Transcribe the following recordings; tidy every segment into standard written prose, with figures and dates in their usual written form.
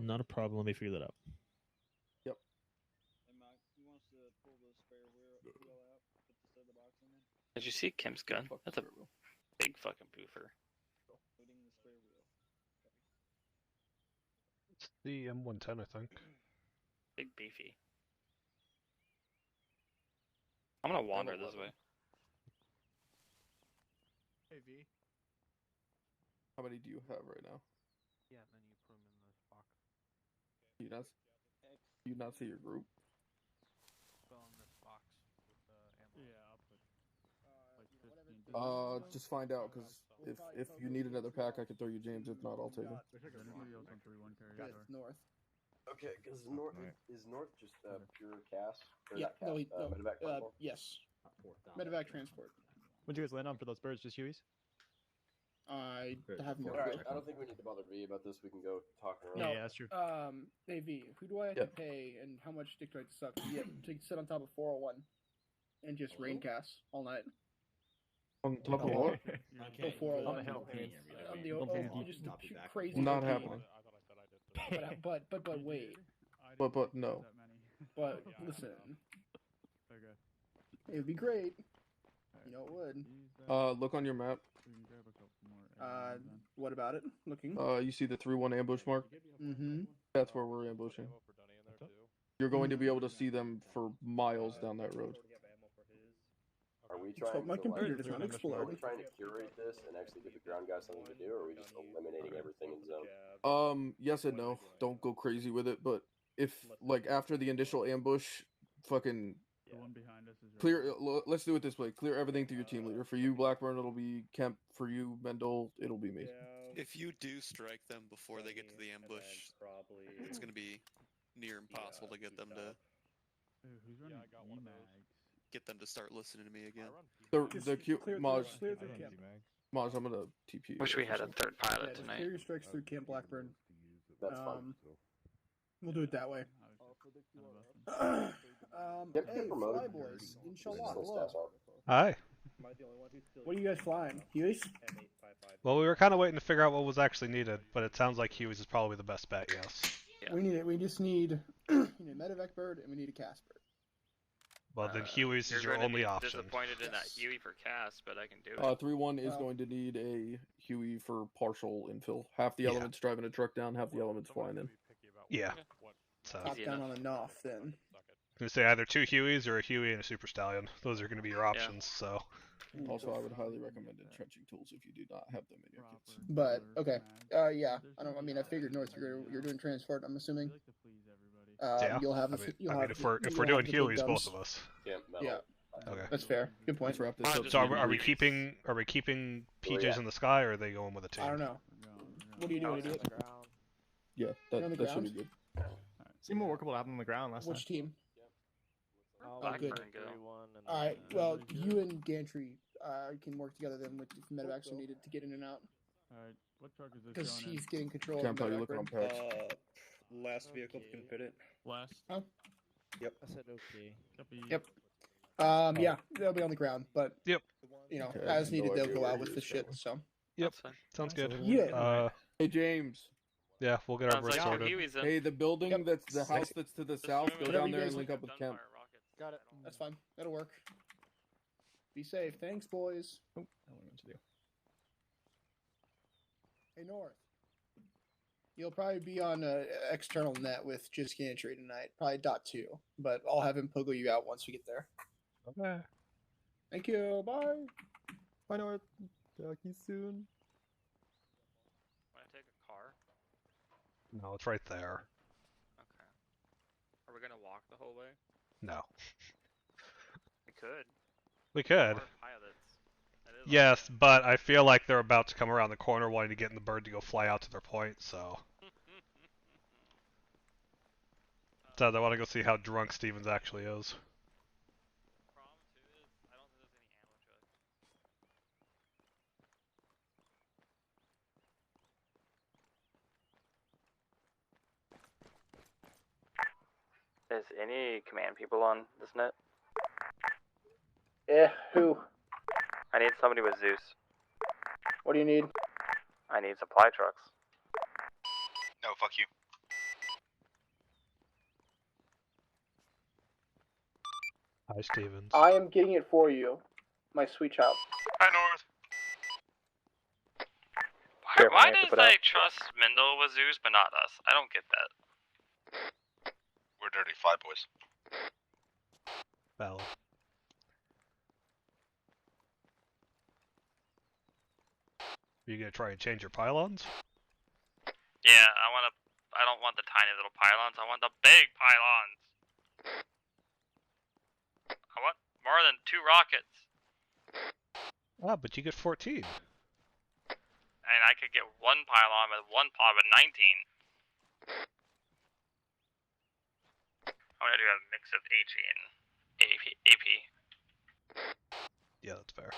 Not a problem. Let me figure that out. Yep. And Mike, he wants to pull the spare wheel out, put the other box in there. Did you see Kim's gun? That's a big fucking poofer. Including the spare wheel. It's the M110, I think. Big beefy. I'm gonna wander this way. Hey V. How many do you have right now? Yeah, and then you put them in this box. Do you not see your group? Fill in this box with ammo. Yeah, I'll put like 15. Just find out, because if you need another pack, I can throw you James. If not, I'll take them. Anybody else on 3-1 carry? Yeah, it's north. Okay, because north is north just pure CAS? Or Yeah, not CAS, no, medevac platform? yes. Medevac transport. What'd you guys land on for those birds? Just Hueys? I have no Alright, clue. I don't think we need to bother V about this. We can go talking around. No, Yeah, that's true. Hey V, who do I have to pay, and how much dick do I have to suck to sit on top of 401 and just rain cast all night? On top of what? Oh, 401. On the just crazy. Not OP. happening. But wait. But no. But listen, Okay. it would be great. You know it would. Look on your map. What about it? Looking. You see the 3-1 ambush mark? Mm-hmm. That's where we're ambushing. You're going to be able to see them for miles down that road. Are we trying My to computer does not are explode. we trying to curate this and actually give the ground guys something to do, or are we just eliminating everything in zone? Yes and no. Don't go crazy with it, but if, like, after the initial ambush, fucking The one behind us is clear. Let's do it this way. Clear everything through your team leader. For you, Blackburn, it'll be Kemp. For you, Mendel, it'll be me. If you do strike them before they get to the ambush, it's going to be near impossible to get them to Who's running E-Mags? get them to start listening to me again. The Q Maj. Clear through camp. Maj, I'm gonna TP. Wish we had a third pilot Just tonight. clear your strikes through Camp Blackburn. That's fine. We'll do it that way. Get Hey, promoted. fly boys. Inshallah. Still Hello. stats on. Hi. What are you guys flying? Hueys? Well, we were kind of waiting to figure out what was actually needed, but it sounds like Huey's is probably the best bet, yes. Yeah. We need it. We just need a medevac bird and we need a Casper. Well, then Huey's You're is your going to only be option. disappointed in that Yes. Huey for cast, but I can do it. 3-1 is going to need a Huey for partial infill. Half the Yeah. elements driving a truck down, half the elements flying in. Yeah. So, Top Easy down enough. on enough then. I'm going to say either 2 Hueys or a Huey and a Super Stallion. Those are going to be your options, so. Also, I would highly recommend entrenching tools if you do not have them in your kits. But okay, yeah. I mean, I figured North. You're doing transport. I'm assuming. Yeah. You'll have. I mean, You'll I mean have if we're you'll doing have the big Hueys, guns. both of us. Yeah, metal. Yeah. Okay. That's fair. Good point. Let's wrap this up. So are we keeping PJs in the sky, or are they going with a team? I don't know. What are you doing, idiot? Yeah, You're on the that should be ground? good. Seemed more workable to have them on the ground last Which team? Blackburn good. go. All right. Well, you and Gantry can work together then with medevacs are needed to get in and out Alright, what truck is this because going in? he's getting control. Camp, of how the you medevac looking bird. on patch? Last vehicle can fit it. Last? Huh? Yep. I said okay. Copy. Yep. Yeah, they'll be on the ground, but Yep. you know, Okay, as needed, no they'll idea go where out he with is the shit. going. So Yep. That's fine. Sounds good. yeah. Hey, James. Yeah, we'll get our Sounds birds like sorted. Huey's in. Hey, the building Yep. that's the house that's to the south. Go Whatever down you there guys and link up with Kemp. Got it. That's fine. That'll work. Be safe. Thanks, boys. Oh, I don't know what to do. Hey, North. You'll probably be on external net with just Gantry tonight. Probably .2, but I'll have him pogo you out once we get there. Okay. Thank you. Bye. Bye, North. Talk to you soon. Want to take a car? No, it's right there. Okay. Are we gonna walk the whole way? No. We could. We could. We're pilots. That is Yes, but I feel like they're about to come around the corner wanting to get in the bird to go fly out to their point, so. So I want to go see how drunk Stevens actually is. Problem too is I don't think there's any ammo trucks. Is any command people on this net? Yeah, who? I need somebody with Zeus. What do you need? I need supply trucks. No, fuck you. Hi, Stevens. I am getting it for you, my sweet child. Hi, North. Why does they trust Mendel with Zeus but not us? I don't get that. We're dirty fly boys. Valid. Are you gonna try and change your pylons? Yeah, I don't want the tiny little pylons. I want the big pylons. I want more than 2 rockets. Ah, but you get 14. And I could get 1 pylon with 1 pod with 19. I'm gonna do a mix of HE and AP. Yeah, that's fair.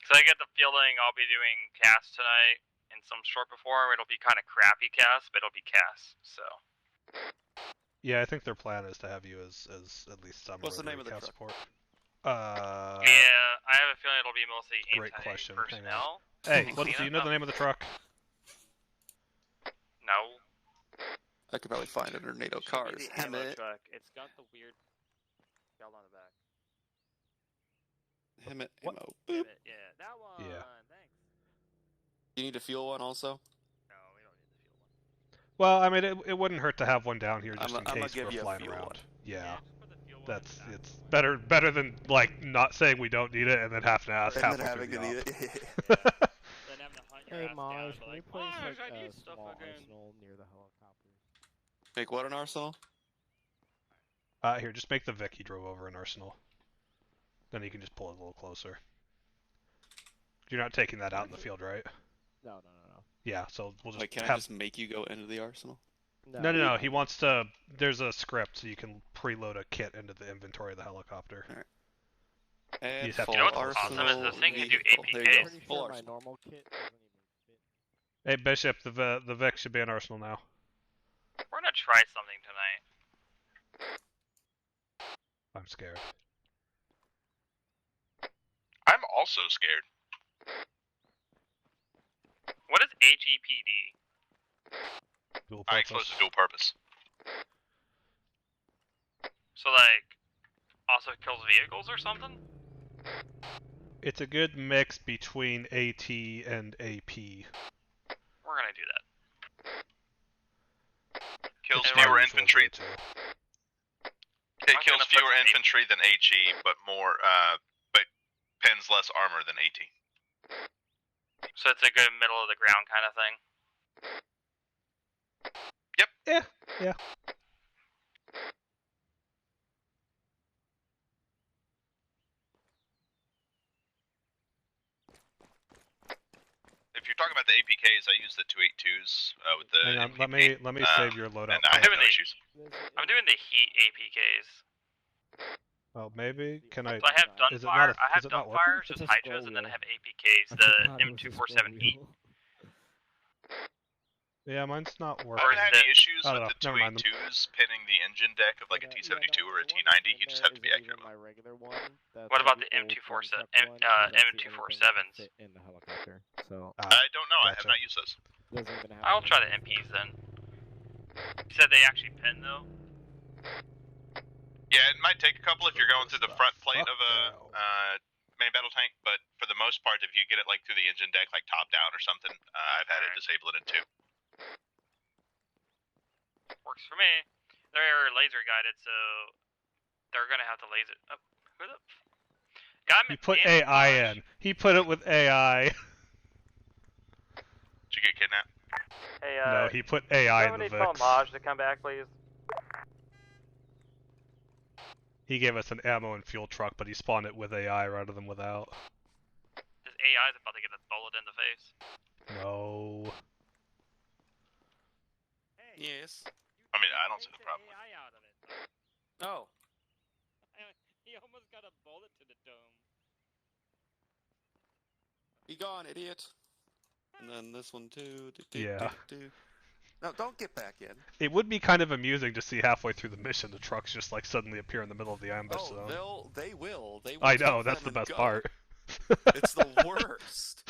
So I get the feeling I'll be doing cast tonight in some short before. It'll be kind of crappy cast, but it'll be cast. So. Yeah, I think their plan is to have you as at least some. What's the name of the cast truck? support. Yeah, I have a feeling it'll be mostly Great question. personnel. Hey, do you know the name of the truck? No. I could probably find it under NATO cars. Hemet. Truck. It's got the weird belt on the back. Hemet What? ammo. Boop. Yeah, that one. Yeah. Thanks. You need a fuel one also? No, we don't need the fuel one. Well, I mean, it wouldn't hurt to have one down here just I'm in gonna case give we're you a flying fuel around. one. Yeah, just put the fuel one that's in the back. it's better than like not saying we don't need it and then having to ask And then halfway having through to the need op. it. Then having to hunt your Hey ass Maj, down, can we like, place Maj, like I a need stuff small again. arsenal near the helicopter? Make what an arsenal? Here, just make the Vic he drove over an arsenal. Then you can just pull it a little closer. You're not taking that out in the field, right? No. Yeah, so we'll just Like, can I have... just make you go into the arsenal? No, he wants to... There's a script so you can preload a kit into the inventory of the helicopter. Alright. And just have to full know what's arsenal awesome is this thing can do vehicle. There you go. APKs. Pretty Full sure my arsenal. normal kit doesn't even fit. Hey, Bishop, the Vic should be an arsenal now. We're gonna try something tonight. I'm scared. I'm also scared. What is HEPD? Dual I purpose. explosive dual purpose. So like, also kills vehicles or something? It's a good mix between AT and AP. We're gonna do that. Kills It's fewer my usual infantry. go-to. It I'm kills gonna put fewer some infantry than HE, but more, but pins less armor than AT. So it's a good middle of the ground kind of thing. Yeah. If you're talking about the APKs, I use the 282s with the Hang on, MPP, let me save your loadout. and I have no Doing the- issues. I'm doing the heat APKs. Oh, maybe? Can I... So I have Is it not Dunfire, a- I have is it not working? Dunfires, It's just a Hydras, and then I scroll have APKs, I the forgot it was a M247 heat. scroll wheel. Yeah, mine's not I working. don't have any issues I don't with the know, never mind. 282s pinning the engine deck of like a T72 or a T90. You just have to be accurate. My regular one. What about the M247? M247s? In the helicopter, so I don't know. I have Gotcha. not used those. doesn't even have. I'll try the MPs then. You said they actually pin though? Yeah, it might take a couple if you're going through the front plate Fuck of a main battle tank, but for the most part, if you get it like through the engine deck, like top down or something, I've had it disable it in 2. Works for me. They're laser guided, so they're gonna have to laser. Oh, who the? He put AI in. He put it with AI. Did you get kidnapped? Hey, No, he put AI in the somebody tell Vix. Maj to come back, please. He gave us an ammo and fuel truck, but he spawned it with AI rather than without. His AI's about to get a bullet in the face. No. Yes. I mean, I don't see the problem. AI out of it. Oh. He almost got a bullet to the dome. Be gone, idiot. And then this one too. Yeah. No, don't get back in. It would be kind of amusing to see halfway through the mission the trucks just like suddenly appear in the middle of the ambush zone. They will. They will. I know, take that's them the and best go. part. It's the worst.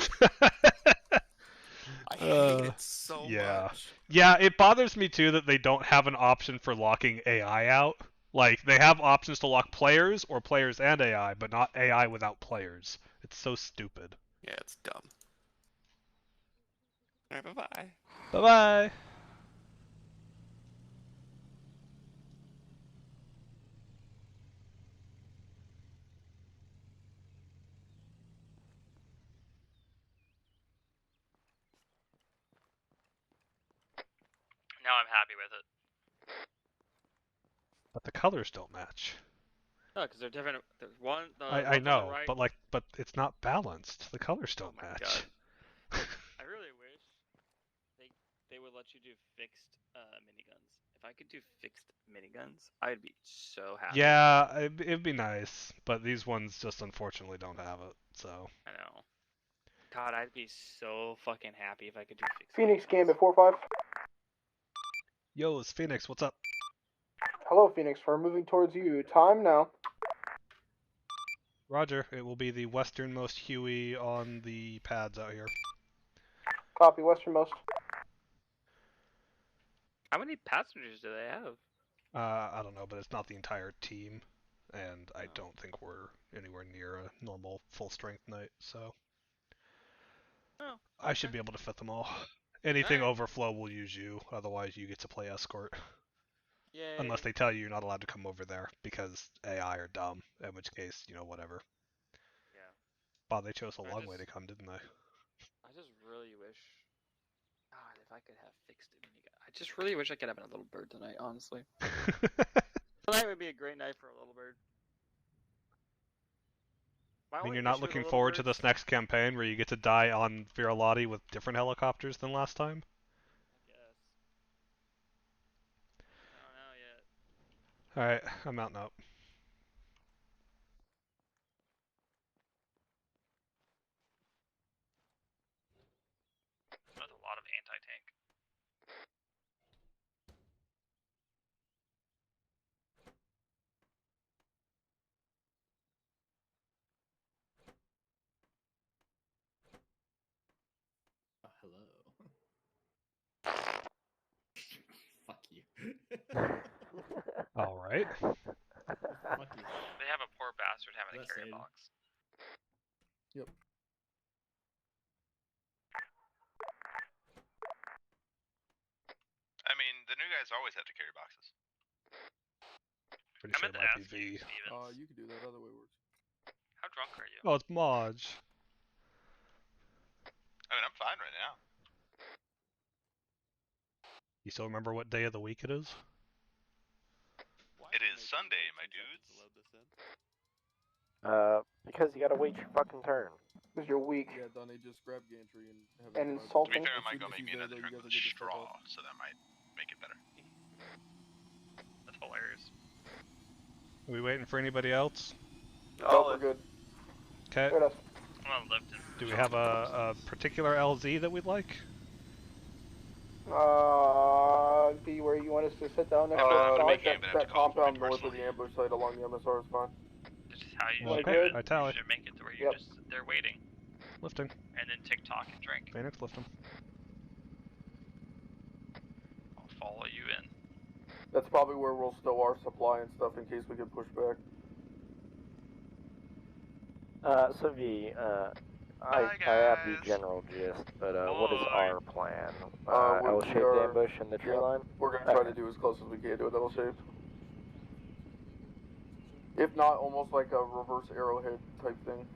I hate it so yeah. much. Yeah, it bothers me too that they don't have an option for locking AI out. Like, they have options to lock players or players and AI, but not AI without players. It's so stupid. Yeah, it's dumb. Alright, bye-bye. Bye-bye! Now I'm happy with it. But the colors don't match. No, because they're different. There's one. I know, but it's not balanced. The colors don't Oh my match. I really wish they would let you do fixed miniguns. If I could do fixed miniguns, I'd be so happy. Yeah, it'd be nice, but these ones just unfortunately don't have it, so. I know. God, I'd be so fucking happy if I could do fixed Phoenix miniguns. Gambit 4-5. Yo, it's Phoenix, what's up? Hello, Phoenix. We're moving towards you. Time now. Roger, it will be the westernmost Huey on the pads out here. Copy, westernmost. How many passengers do they have? I don't know, but it's not the entire team, and I don't think we're anywhere near a normal full-strength night, so. Oh, I should be able to fit them all. Anything Alright. overflow will use you, otherwise you get to play escort. Yay. Unless they tell you you're not allowed to come over there because AI are dumb, in which case, whatever. Yeah. Wow, they chose a I long way just- to come, didn't they? I just really wish. God, if I could have fixed minigun. I just really wish I could have a little bird tonight, honestly. Tonight would be a great night for a little bird. I mean, you're not looking forward to this next campaign where you get to die on Viralati with different helicopters than last time? I guess. I don't know yet. Alright, I'm mounting up. That's a lot of anti-tank. Hello. Fuck you. Alright. Fuck you. They have a poor bastard having a That's carrier it. box. Yep. I mean, the new guys always have to carry boxes. Pretty I sure meant it to might be ask you, V. Stevens. You can do that. Other way works. How drunk are you? Oh, it's Maj. I mean, I'm fine right now. You still remember what day of the week it is? It is Sunday, my dudes. Because you gotta wait your fucking turn. Who's your week? Yeah, Donnie, just grab gantry and have And it drive. insult To be him. fair, I As might soon go as make he's me there, another though, drink you guys with will a get to step straw, up. so that might make it better. That's hilarious. Are we waiting for anybody else? Oh, we're good. Okay. There it is. I'm gonna lift him. Do we have a particular LZ that we'd like? Be where you want us to sit down next I'm to not the making side? it, but I have That to call compound somebody north of the personally. ambush site along the MSR is fine. This is how you Okay, should, I tally. you should make it to where you Yep. just sit there waiting, Lifting. and then TikTok and drink. Phoenix, lift him. I'll follow you in. That's probably where we'll stow our supply and stuff in case we get pushed back. So V, Bye, I have the guys. general gist, but what is Bye. our plan? we L-shaped are- ambush in the tree yeah, line? We're gonna try Okay. to do as close as we can to it. That'll shape. If not, almost like a reverse arrowhead type thing.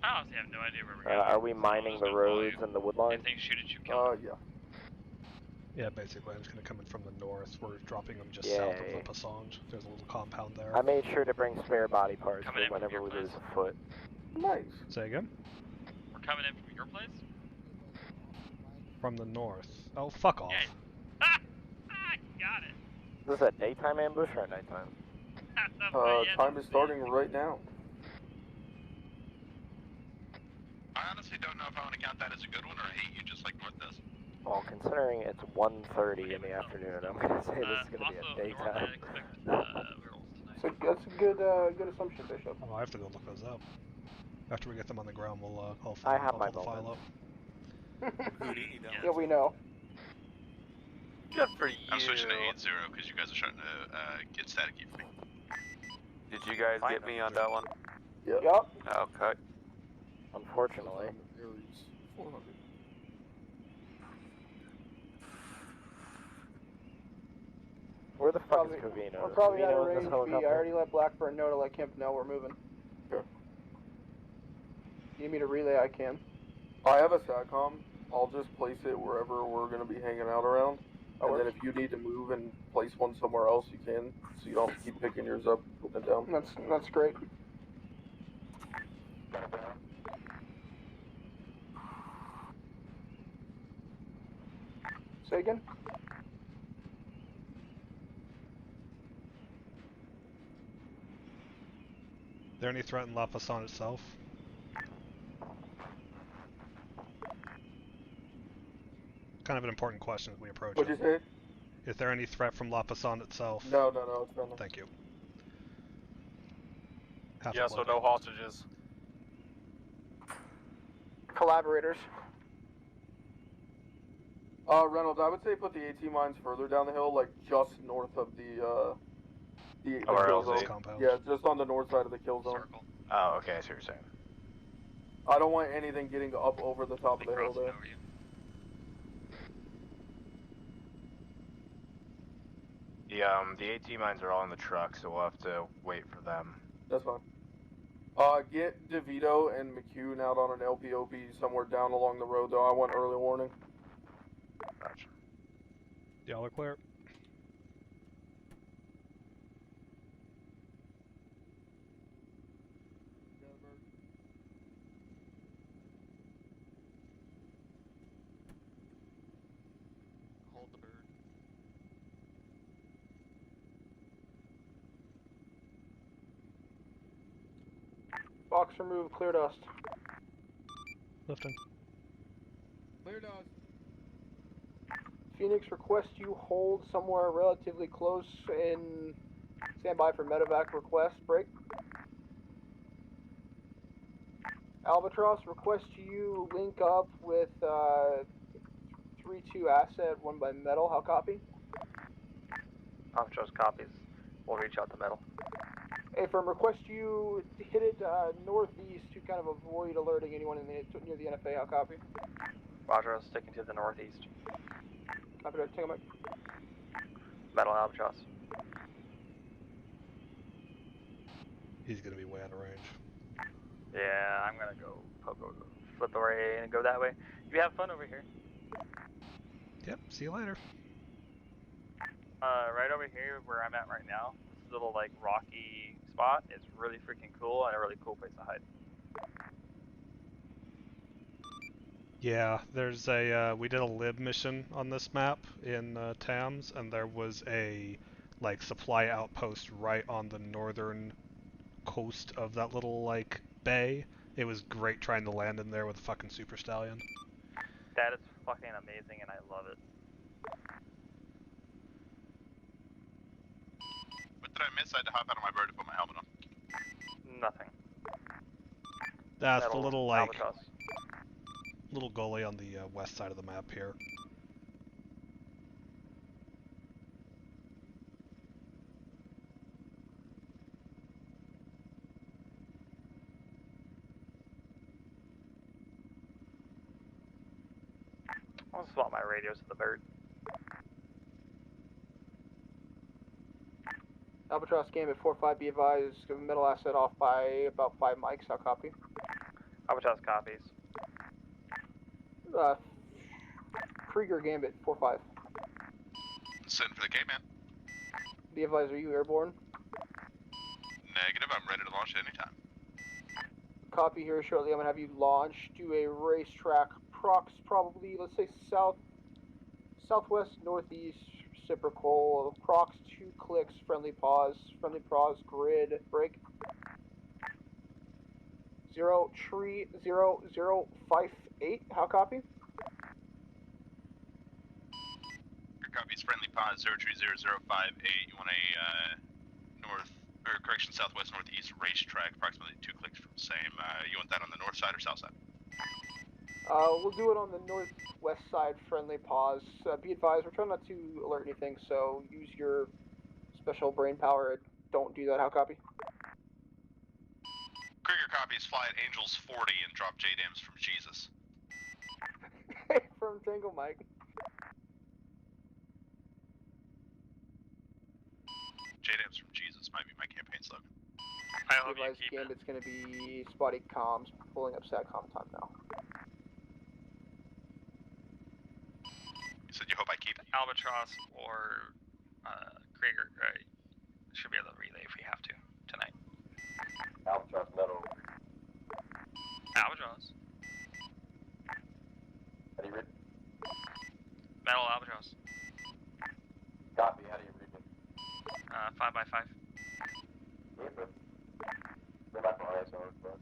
I honestly have no idea where we're going. Are we mining I'll the just go follow roads you. and the woodline? If they shoot at you, kill them. Yeah. Yeah, basically, I'm just gonna come in from the north. We're dropping them just south of the Yay. Passage. There's a little compound there. I made sure to bring spare body parts Coming in for from whenever your we lose place. a foot. Nice. Say again? We're coming in from your place? From the north. Oh, fuck off. Yeah. Ah! Ah! Got it. Is this a daytime ambush or a nighttime? That's not yet. Time is starting right now. I honestly don't know if I want to count that as a good one or I hate you just like North does. Well, considering it's 1:30 in the afternoon, I'm gonna say this is gonna also, be a North, I daytime. expect werewolves tonight. So that's a good assumption, Bishop. Oh, I have to go look those up. After we get them on the ground, I'll I have I'll my pull the file moment. up. Houdini down. Yeah, we know. Good for you. I'm switching to 8-0 because you guys are starting to get staticky for me. Did you guys get me on that one? Yep. Okay. Unfortunately. Aries 400. Where the fuck is Covino? We're probably at a Covino in range this B. I helicopter? already let Blackburn know to let Kemp know we're moving. Sure. You need me to relay? I can. I have a SATCOM. I'll just place it wherever we're going to be hanging out around. And then if you need to move and place one somewhere else, you can. So you don't have to keep picking yours up, putting it down. That's great. Say again? Is there any threat in La Passant itself? Kind of an important question as we approach What'd it. you say? Is there any threat from La Passant itself? No, it's fine. Thank you. Yeah, so no hostages. Collaborators. Reynolds, I would say put the AT mines further down the hill, like just north of the kill zone. Compound. Yeah, just on the north side of the kill zone. Circle. Oh, okay, I see what you're saying. I don't want anything getting up over the top of the hill there. The AT mines are all in the truck, so we'll have to wait for them. That's fine. Get DeVito and McHugh out on an LPOP somewhere down along the road, though. I want early warning. Gotcha. Y'all are clear. Hold the bird. Box removed, clear dust. Lifting. Clear dust. Phoenix, request you hold somewhere relatively close and stand by for medevac request. Break. Albatross, request you link up with 3-2 asset, one by metal. How copy? Albatross copies. We'll reach out to metal. Hey, firm, request you hit it northeast to kind of avoid alerting anyone near the NFA. How copy? Roger, sticking to the northeast. Copy that. Take a mic. Metal Albatross. He's gonna be way out of range. Yeah, I'm gonna go flip the way and go that way. You have fun over here. Yep, see you later. Right over here where I'm at right now, this little like rocky spot is really freaking cool and a really cool place to hide. Yeah, there's a, we did a lib mission on this map in Tams, and there was a, like, supply outpost right on the northern coast of that little, like, bay. It was great trying to land in there with a fucking Super Stallion. That is fucking amazing and I love it. What did I miss? I had to hop out of my bird to put my helmet on. Nothing. That's Metal the little, like, Albatross. little gully on the west side of the map here. I'll swap my radios to the bird. Albatross Gambit 4-5, be advised, middle asset off by about 5 mics. How copy? Albatross copies. Krieger Gambit 4-5. Sitting for the K-man. Be advised, are you airborne? Negative. I'm ready to launch at any time. Copy here shortly. I'm gonna have you launch. Do a racetrack prox, probably. Let's say southwest northeast reciprocal. Prox 2 clicks. Friendly pause. Friendly pause. Grid break. 03058. How copy? Copies friendly pause 03058. You want a southwest northeast racetrack, approximately 2 clicks from the same. You want that on the north side or south side? We'll do it on the northwest side, friendly pause. Be advised, we're trying not to alert anything, so use your special brain power. Don't do that. How copy? Krieger copies, fly at Angels 40 and drop JDAMs from Jesus. From Tango Mike. JDAMs from Jesus might be my campaign slogan. I hope you Advise keep Gambit's gonna be spotty comms, pulling up SATCOM time now. You said you hope I keep it? Albatross or Krieger, right? Should be able to relay if we have to tonight. Albatross metal. Albatross. How do you read? Metal Albatross. Copy, how do you read it? 5x5. Paper. Go back to ISO, but...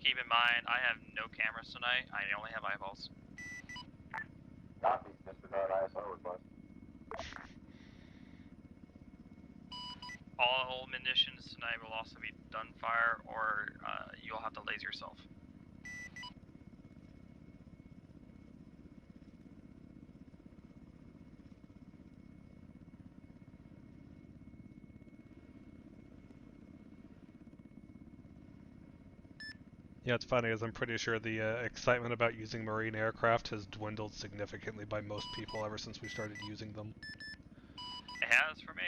Keep in mind, I have no cameras tonight. I only have eyeballs. Copy, disregard ISO request. All munitions tonight will also be gunfire, or you'll have to laser yourself. Yeah, it's funny, as I'm pretty sure the excitement about using marine aircraft has dwindled significantly by most people ever since we started using them. It has for me.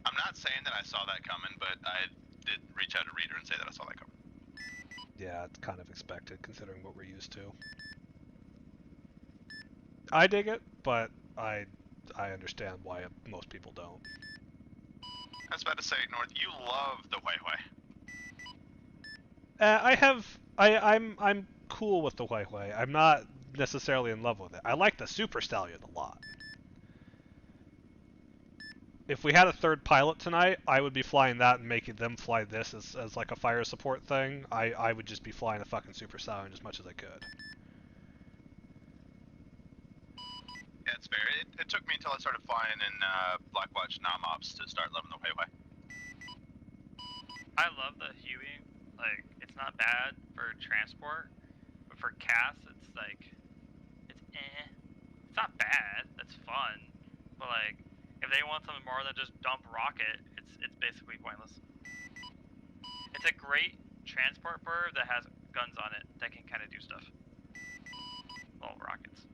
I'm not saying that I saw that coming, but I did reach out to Reader and say that I saw that coming. Yeah, it's kind of expected considering what we're used to. I dig it, but I understand why most people don't. I was about to say, North, you love the Huehue. I'm cool with the Huehue. I'm not necessarily in love with it. I like the Super Stallion a lot. If we had a third pilot tonight, I would be flying that and making them fly this as like a fire support thing. I would just be flying a fucking Super Stallion as much as I could. Yeah, it's fair. It took me until I started flying in Blackwatch Nom-Ops to start loving the Huehue. I love the Huey. Like, it's not bad for transport, but for CAS, it's like, it's eh. It's not bad. That's fun, but like, if they want something more than just dump rocket, it's basically pointless. It's a great transport bird that has guns on it that can kind of do stuff. Well, rockets.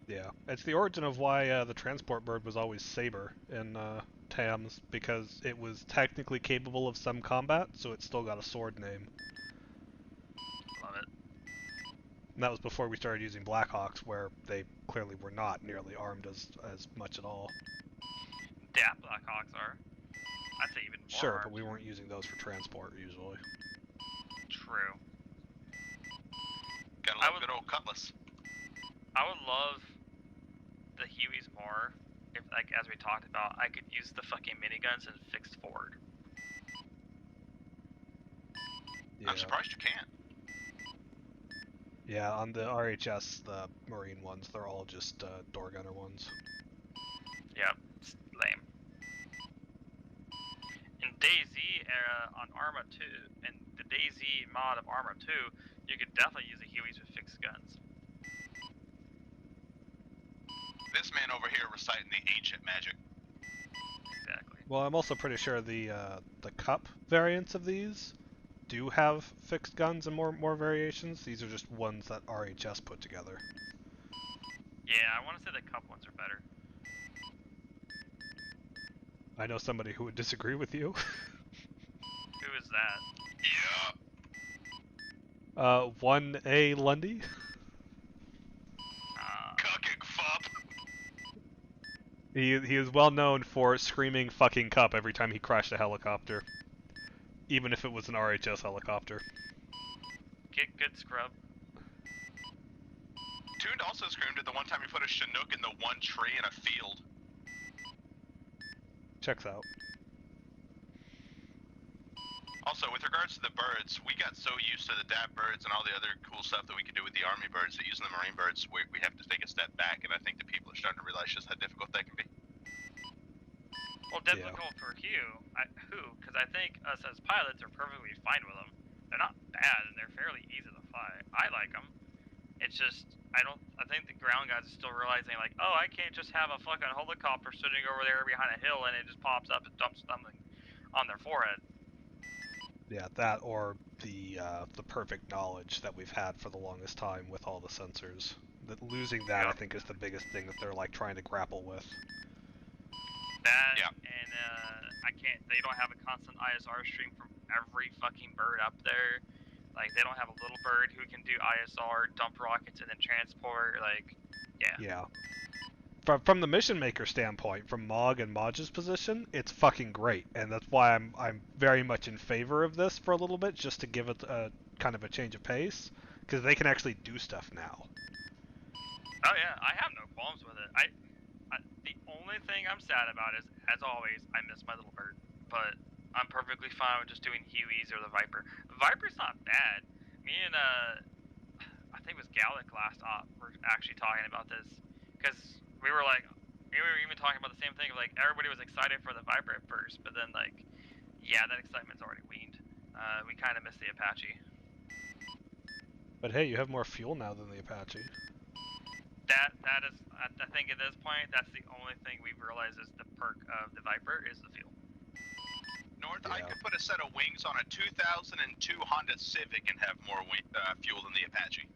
Yeah, it's the origin of why the transport bird was always Saber in TAMS, because it was technically capable of some combat, so it still got a sword name. Love it. And that was before we started using Blackhawks, where they clearly were not nearly armed as much at all. Yeah, Blackhawks are. I'd say even more Sure, armed. but we weren't using those for transport usually. True. Gotta love good old Cutlass. I would love the Hueys more if, like, as we talked about, I could use the fucking miniguns and fixed forward. Yeah. I'm surprised you can't. Yeah, on the RHS, the Marine ones, they're all just door gunner ones. Yep, it's lame. In DayZ era on Arma 2, in the DayZ mod of Arma 2, you could definitely use the Hueys with fixed guns. This man over here reciting the ancient magic. Exactly. Well, I'm also pretty sure the Cup variants of these do have fixed guns and more variations. These are just ones that RHS put together. Yeah, I want to say the Cup ones are better. I know somebody who would disagree with you. Who is that? Yeah. 1A Lundy. Cucking fup. He is well known for screaming "fucking Cup" every time he crashed a helicopter, even if it was an RHS helicopter. Get good scrub. Tuned also screamed it the one time he put a Chinook in the one tree in a field. Checks out. Also, with regards to the birds, we got so used to the DAP birds and all the other cool stuff that we could do with the Army birds that using the Marine birds, we have to take a step back, and I think that people are starting to realize just how difficult that can be. Well, difficult for who? Because I think us as pilots are perfectly fine with them. They're not bad, and they're fairly easy to fly. I like them. It's just, I think the ground guys are still realizing, like, oh, I can't just have a fucking helicopter sitting over there behind a hill and it just pops up and dumps something on their forehead. Yeah, that or the perfect knowledge that we've had for the longest time with all the sensors. That losing that, I think, is the biggest thing that they're like trying to grapple with. That and they don't have a constant ISR stream from every fucking bird up there. Like, they don't have a little bird who can do ISR, dump rockets, and then transport. Like, yeah. Yeah. From the mission maker standpoint, from Mog and Maj's position, it's fucking great, and that's why I'm very much in favor of this for a little bit, just to give it a kind of a change of pace, because they can actually do stuff now. Oh yeah, I have no qualms with it. The only thing I'm sad about is, as always, I miss my little bird, but I'm perfectly fine with just doing Hueys or the Viper. The Viper's not bad. Me and I think it was Gallic last op were actually talking about this, because we were even talking about the same thing. Like, everybody was excited for the Viper at first, but then, like, yeah, that excitement's already weaned. We kind of miss the Apache. But hey, you have more fuel now than the Apache. That is, I think at this point, that's the only thing we've realized is the perk of the Viper is the fuel. North, I could put a set of wings on a 2002 Honda Civic and have more fuel than the Apache.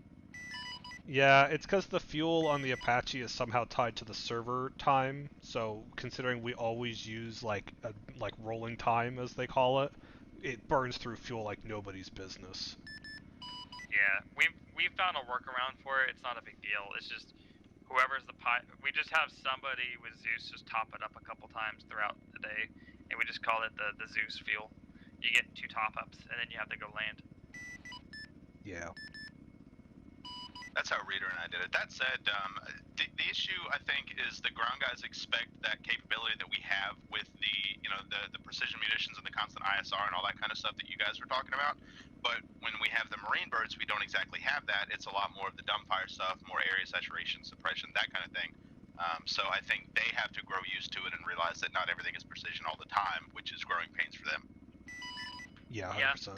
Yeah, it's because the fuel on the Apache is somehow tied to the server time. So considering we always use like rolling time, as they call it, it burns through fuel like nobody's business. Yeah, we've found a workaround for it. It's not a big deal. It's just whoever's the pilot. We just have somebody with Zeus just top it up a couple times throughout the day, and we just call it the Zeus fuel. You get 2 top-ups, and then you have to go land. Yeah. That's how Reader and I did it. That said, the issue, I think, is the ground guys expect that capability that we have with the precision munitions and the constant ISR and all that kind of stuff that you guys were talking about. But when we have the Marine birds, we don't exactly have that. It's a lot more of the dumbfire stuff, more area saturation, suppression, that kind of thing. So I think they have to grow used to it and realize that not everything is precision all the time, which is growing pains for them. Yeah, 100%.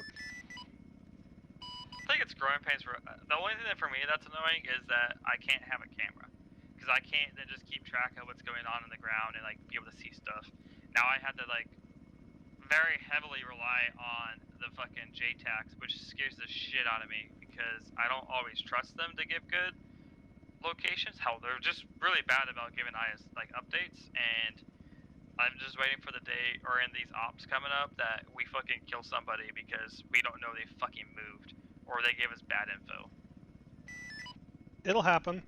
I think it's growing pains for. The only thing that for me that's annoying is that I can't have a camera, because I can't then just keep track of what's going on in the ground and like be able to see stuff. Now I had to like very heavily rely on the fucking JTACs, which scares the shit out of me because I don't always trust them to give good locations. Hell, they're just really bad about giving updates, and I'm just waiting for the day or in these ops coming up that we fucking kill somebody because we don't know they fucking moved. Or they gave us bad info. It'll happen.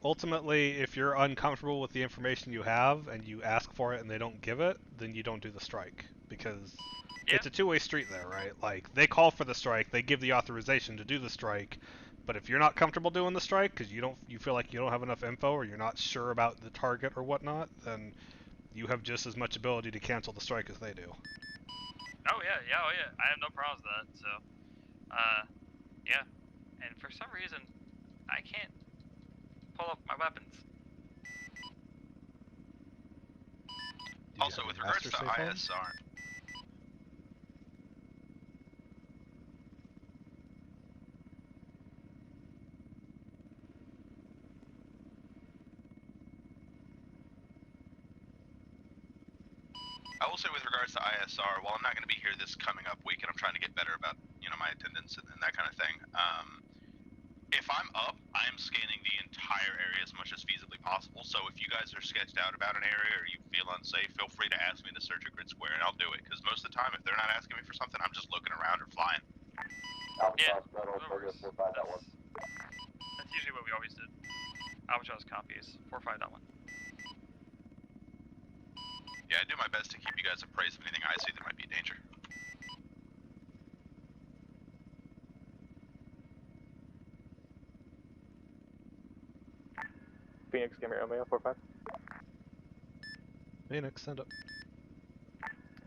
Ultimately, if you're uncomfortable with the information you have and you ask for it and they don't give it, then you don't do the strike. Because it's a two-way street there, right? Like, they call for the strike, they give the authorization to do the strike, but if you're not comfortable doing the strike because you feel like you don't have enough info or you're not sure about the target or whatnot, then you have just as much ability to cancel the strike as they do. Oh yeah. I have no problems with that, so... yeah. And for some reason, I can't pull up my weapons. Also, with regards to ISR... I will say with regards to ISR, while I'm not going to be here this coming up week, and I'm trying to get better about, my attendance and that kind of thing, if I'm up, I'm scanning the entire area as much as feasibly possible, so if you guys are sketched out about an area or you feel unsafe, feel free to ask me to search a grid square, and I'll do it, because most of the time, if they're not asking me for something, I'm just looking around or flying. Yeah, that's usually what we always did. Albatross copies, 4-5.1. Yeah, I do my best to keep you guys appraised of anything I see that might be a danger. Phoenix, give me Romeo, 4-5. Phoenix, send up.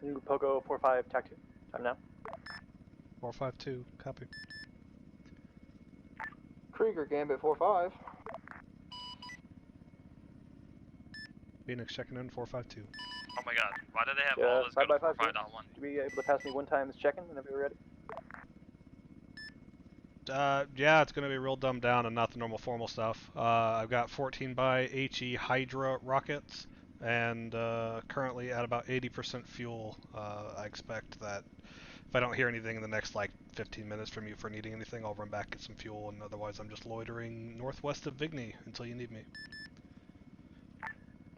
New Pogo, 4-5, TAC 2. Time now. 452, copy. Krieger, Gambit, 4-5. Phoenix checking in, 452. Oh my god, why do they have Yeah, all this go to 5x5, 45.1? to be able to pass me one times check-in whenever you're ready. Yeah, it's gonna be real dumbed down and not the normal formal stuff. I've got 14 by HE Hydra rockets, and currently at about 80% fuel. I expect that if I don't hear anything in the next like 15 minutes from you for needing anything, I'll run back, get some fuel, and otherwise I'm just loitering northwest of Vigny until you need me.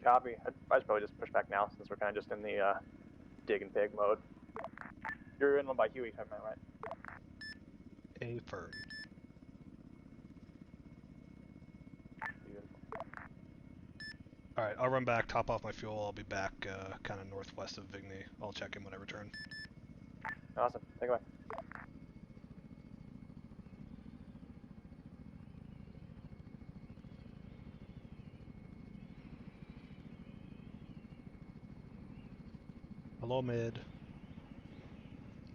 Copy. I'd probably just push back now since we're kind of just in the dig and pig mode. You're inland by Huey, am I right? Affirm. Alright, I'll run back, top off my fuel, I'll be back kind of northwest of Vigny. I'll check in when I return. Awesome. Take away. Hello, Mid.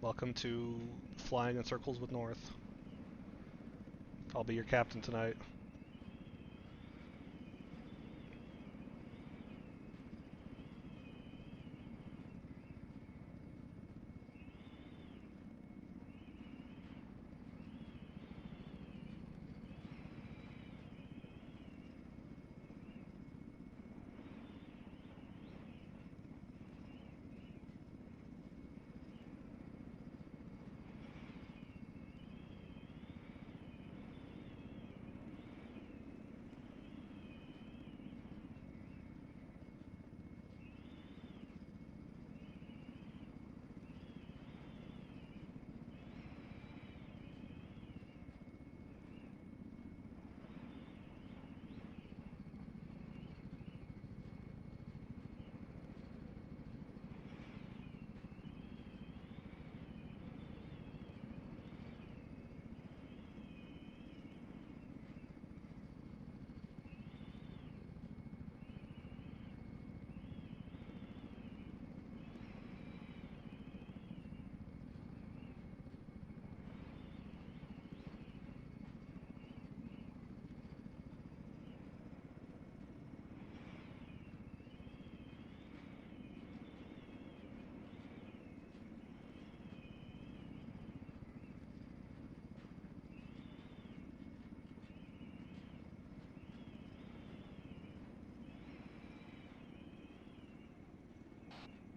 Welcome to Flying in Circles with North. I'll be your captain tonight.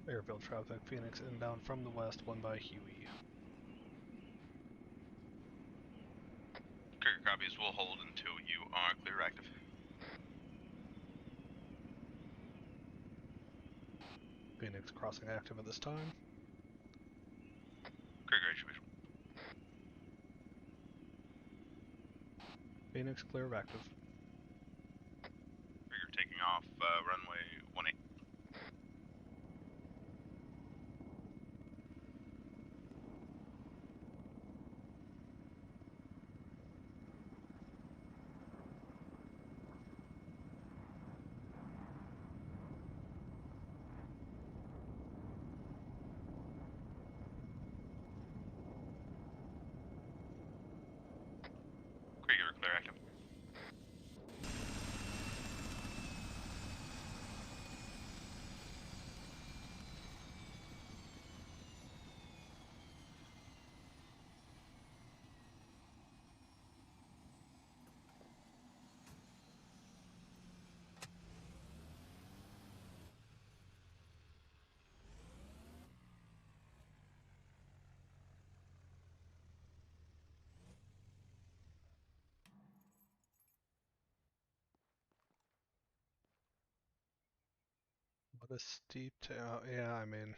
Airfield traffic, Phoenix inbound from the west, 1 by Huey. Krieger copies. We'll hold until you are clear active. Phoenix crossing active at this time. Krieger HV. Phoenix clear of active. Krieger taking off runway 18. Krieger clear active. What a steep tail. Yeah, I mean,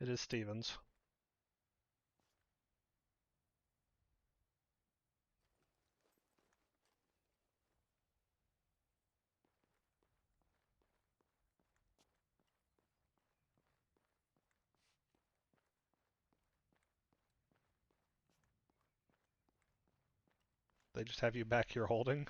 it is Stevens. They just have you back here holding?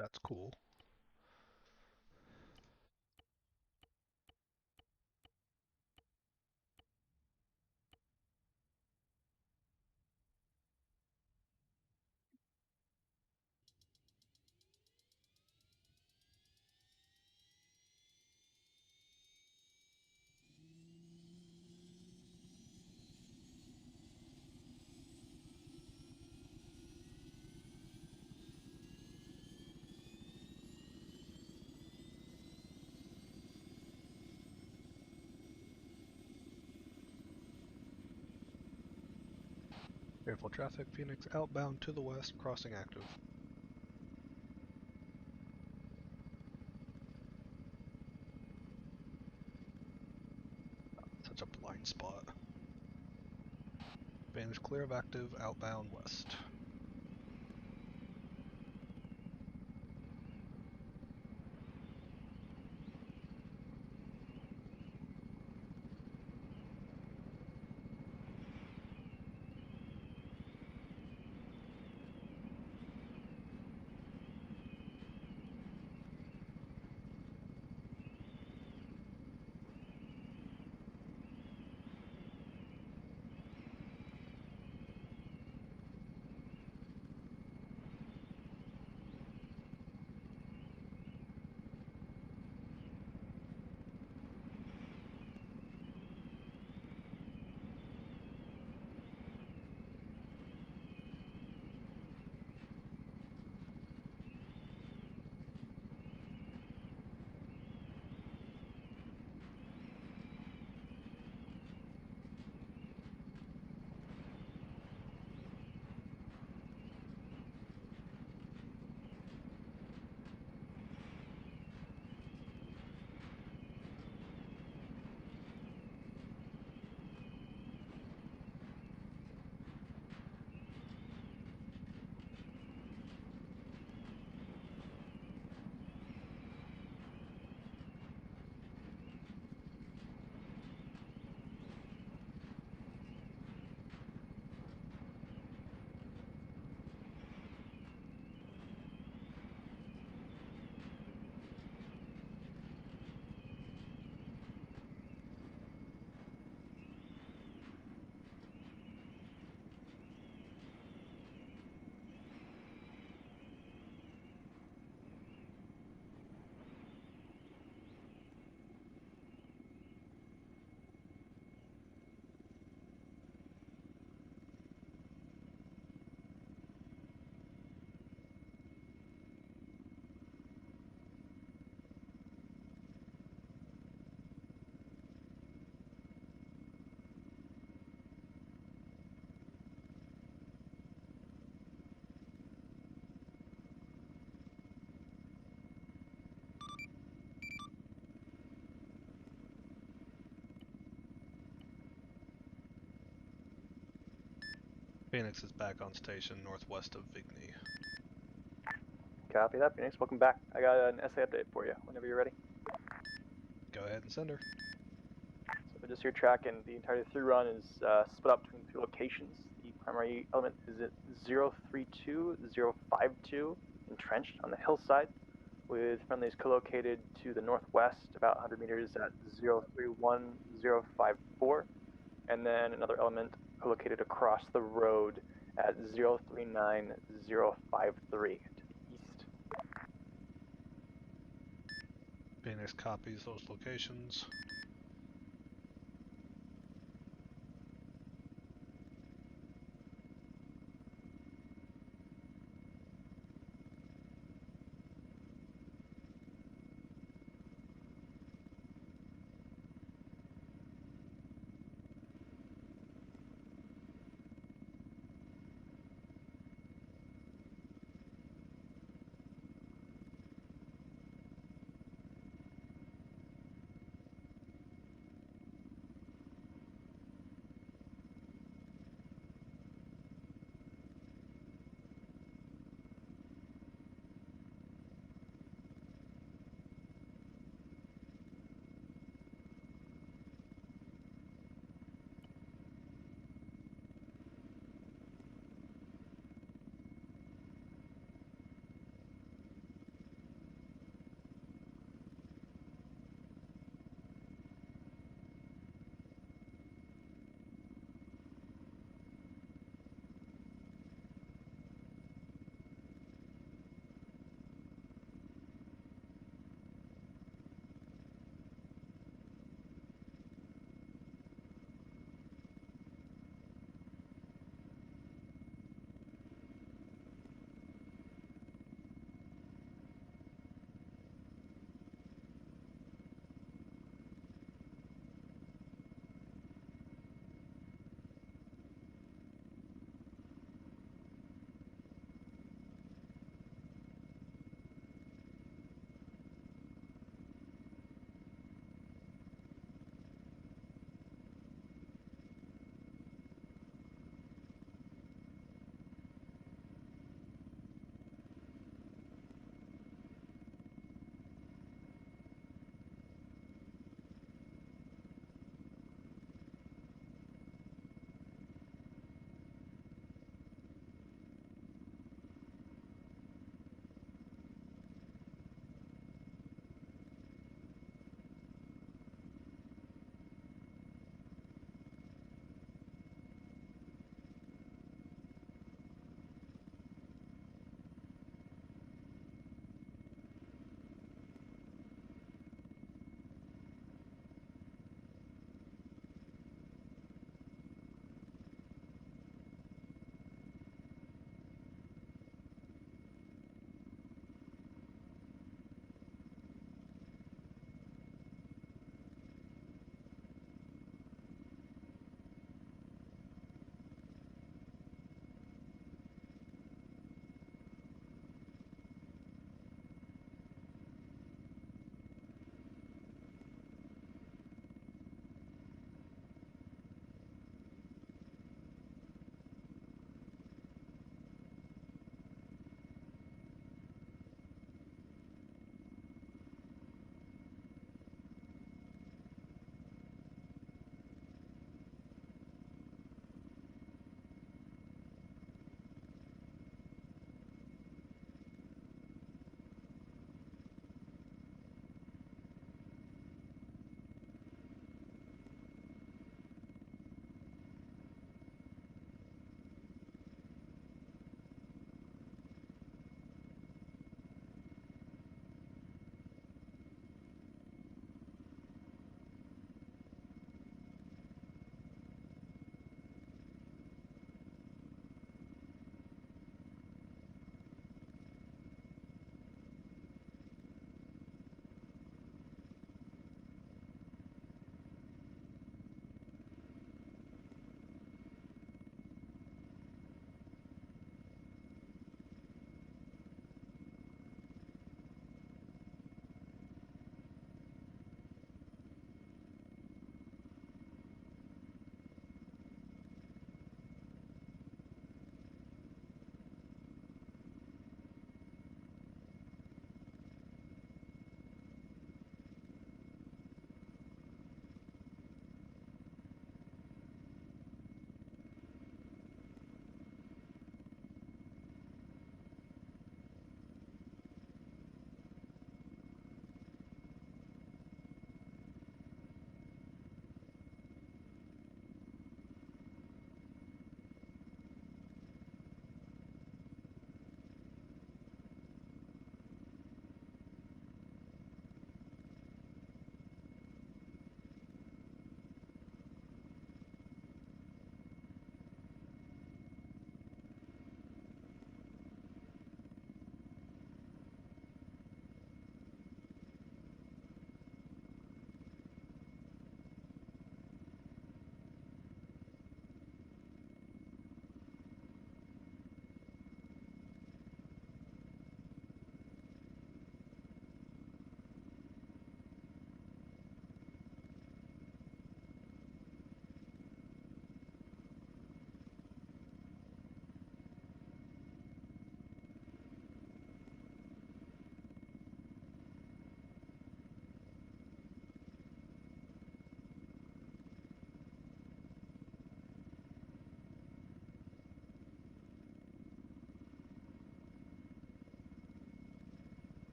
That's cool. Careful traffic, Phoenix outbound to the west, crossing active. Such a blind spot. Phoenix clear of active, outbound west. Phoenix is back on station northwest of Vigny. Copy that, Phoenix. Welcome back. I got an essay update for you whenever you're ready. Go ahead and send her. So just your track, and the entire through run is split up between 2 locations. The primary element is at 032052, entrenched on the hillside, with friendlies co-located to the northwest, about 100 meters at 031054, and then another element co-located across the road at 039053 to the east. Phoenix copies those locations.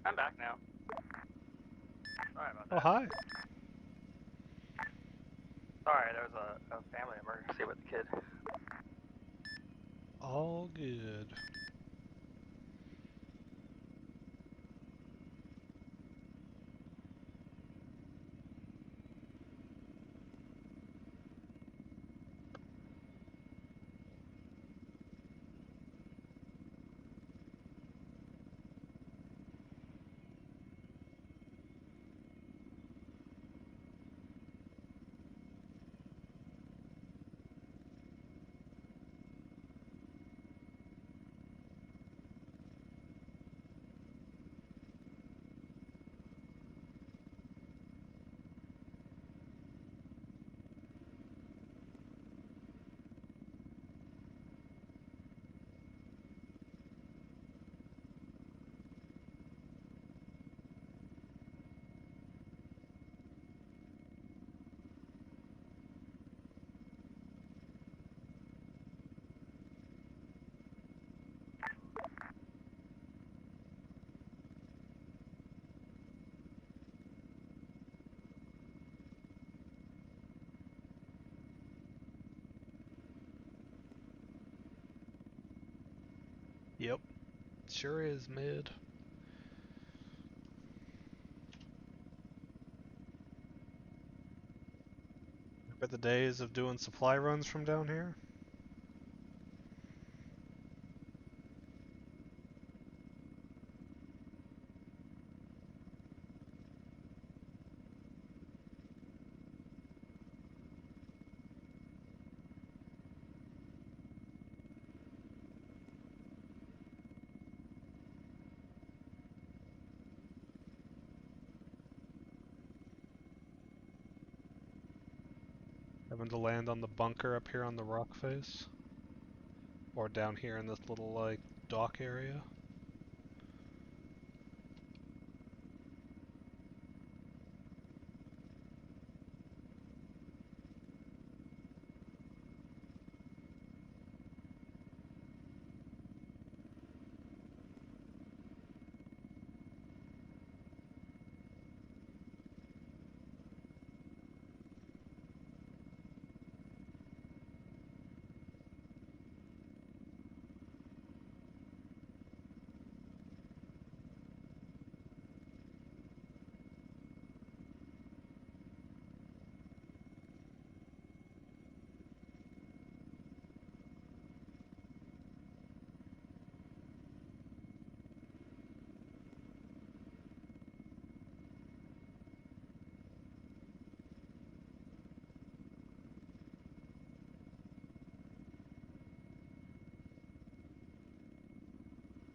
I'm back now. Sorry about Oh, that. hi. Sorry, there was a family emergency with the kid. All good. Yep. Sure is, mid. Remember the days of doing supply runs from down here? Having to land on the bunker up here on the rock face? Or down here in this little, like, dock area?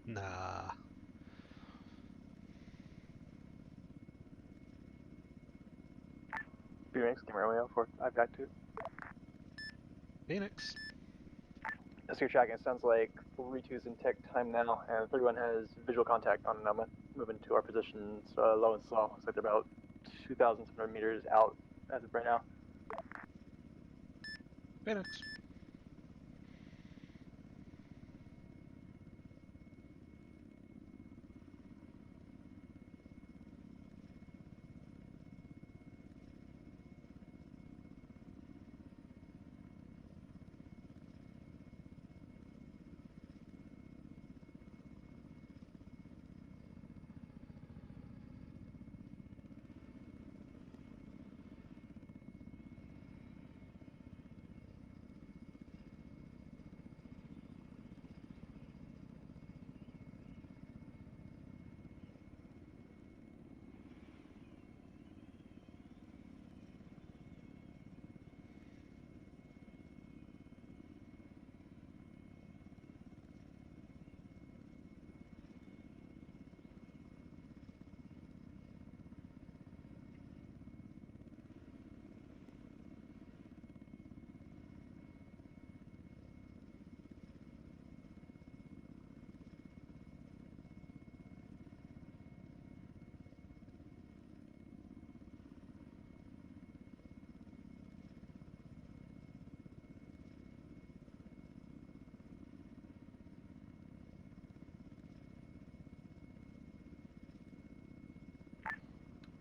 Nah. Phoenix, Team Romeo, 4-5 back 2. Phoenix. As you're tracking, it sounds like 3-2's in tech time now, and 31 has visual contact on moving to our positions low and slow. Looks like they're about 2,700 meters out as of right now. Phoenix.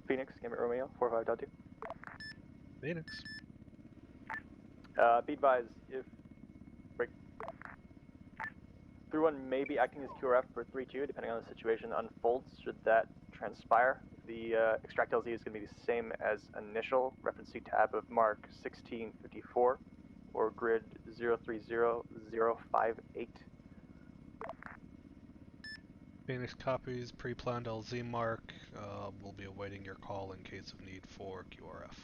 Phoenix, Gambit Romeo, 45.2. Phoenix. Be advised, if break 3-1 may be acting as QRF for 3-2, depending on the situation unfolds. Should that transpire, the extract LZ is going to be the same as initial, reference to tab of mark 1654 or grid 030058. Phoenix copies pre-planned LZ mark. We'll be awaiting your call in case of need for QRF.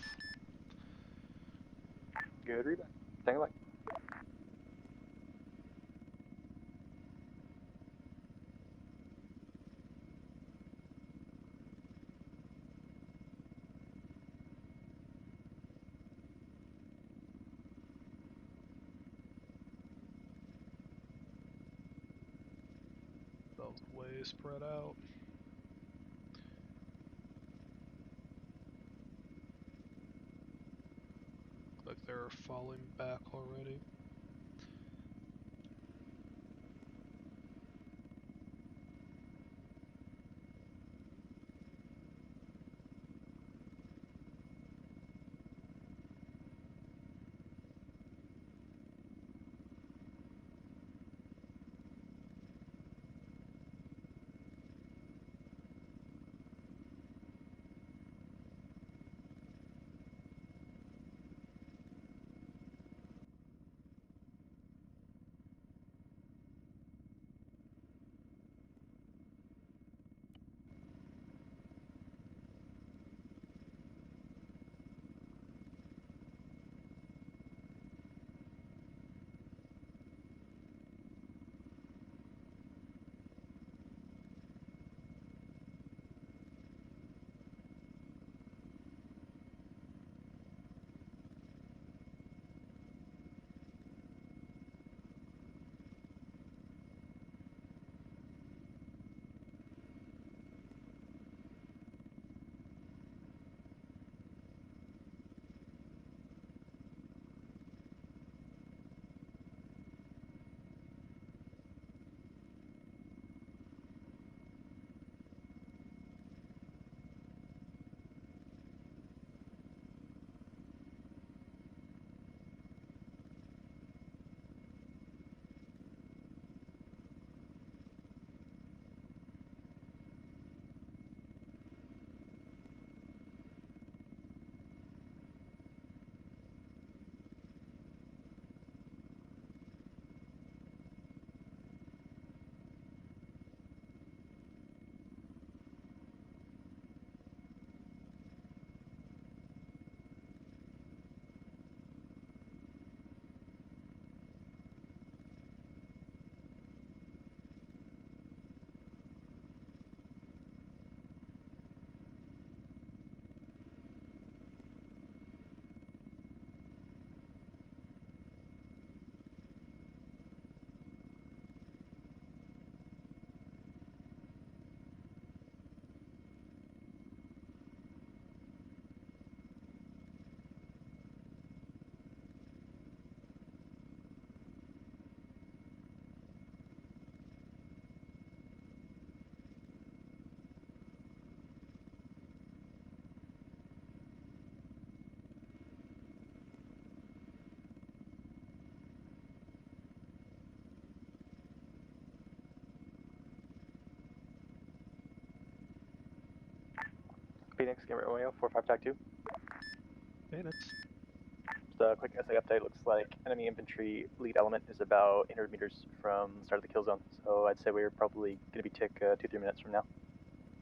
Good read. Thank you. Beltway spread out. Looks like they're falling back already. Phoenix, Gambit Romeo, 45.2. Phoenix. Just a quick SA update. Looks like enemy infantry lead element is about 800 meters from the start of the kill zone. So I'd say we're probably going to be tick 2-3 minutes from now.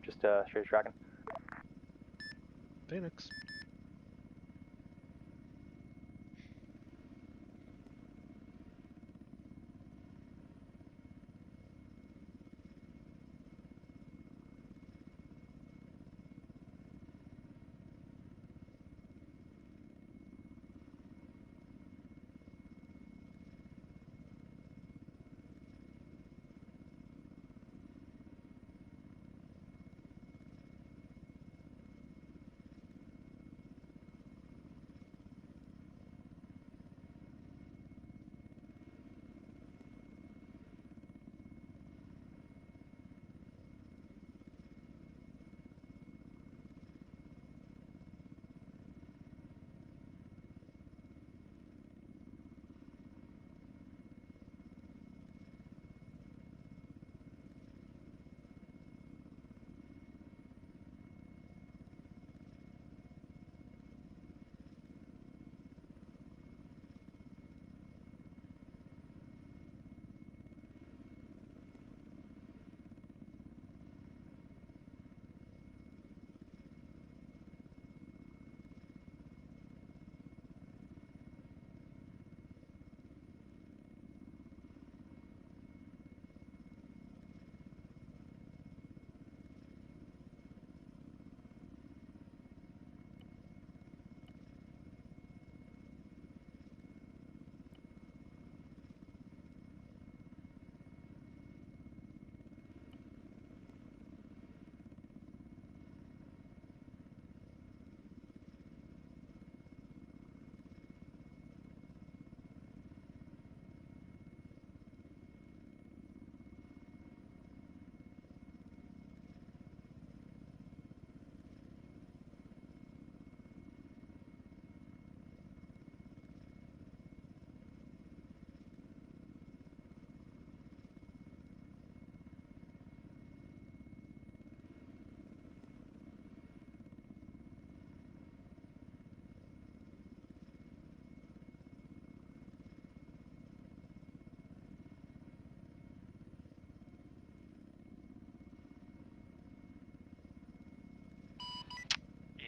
Just straight tracking. Phoenix.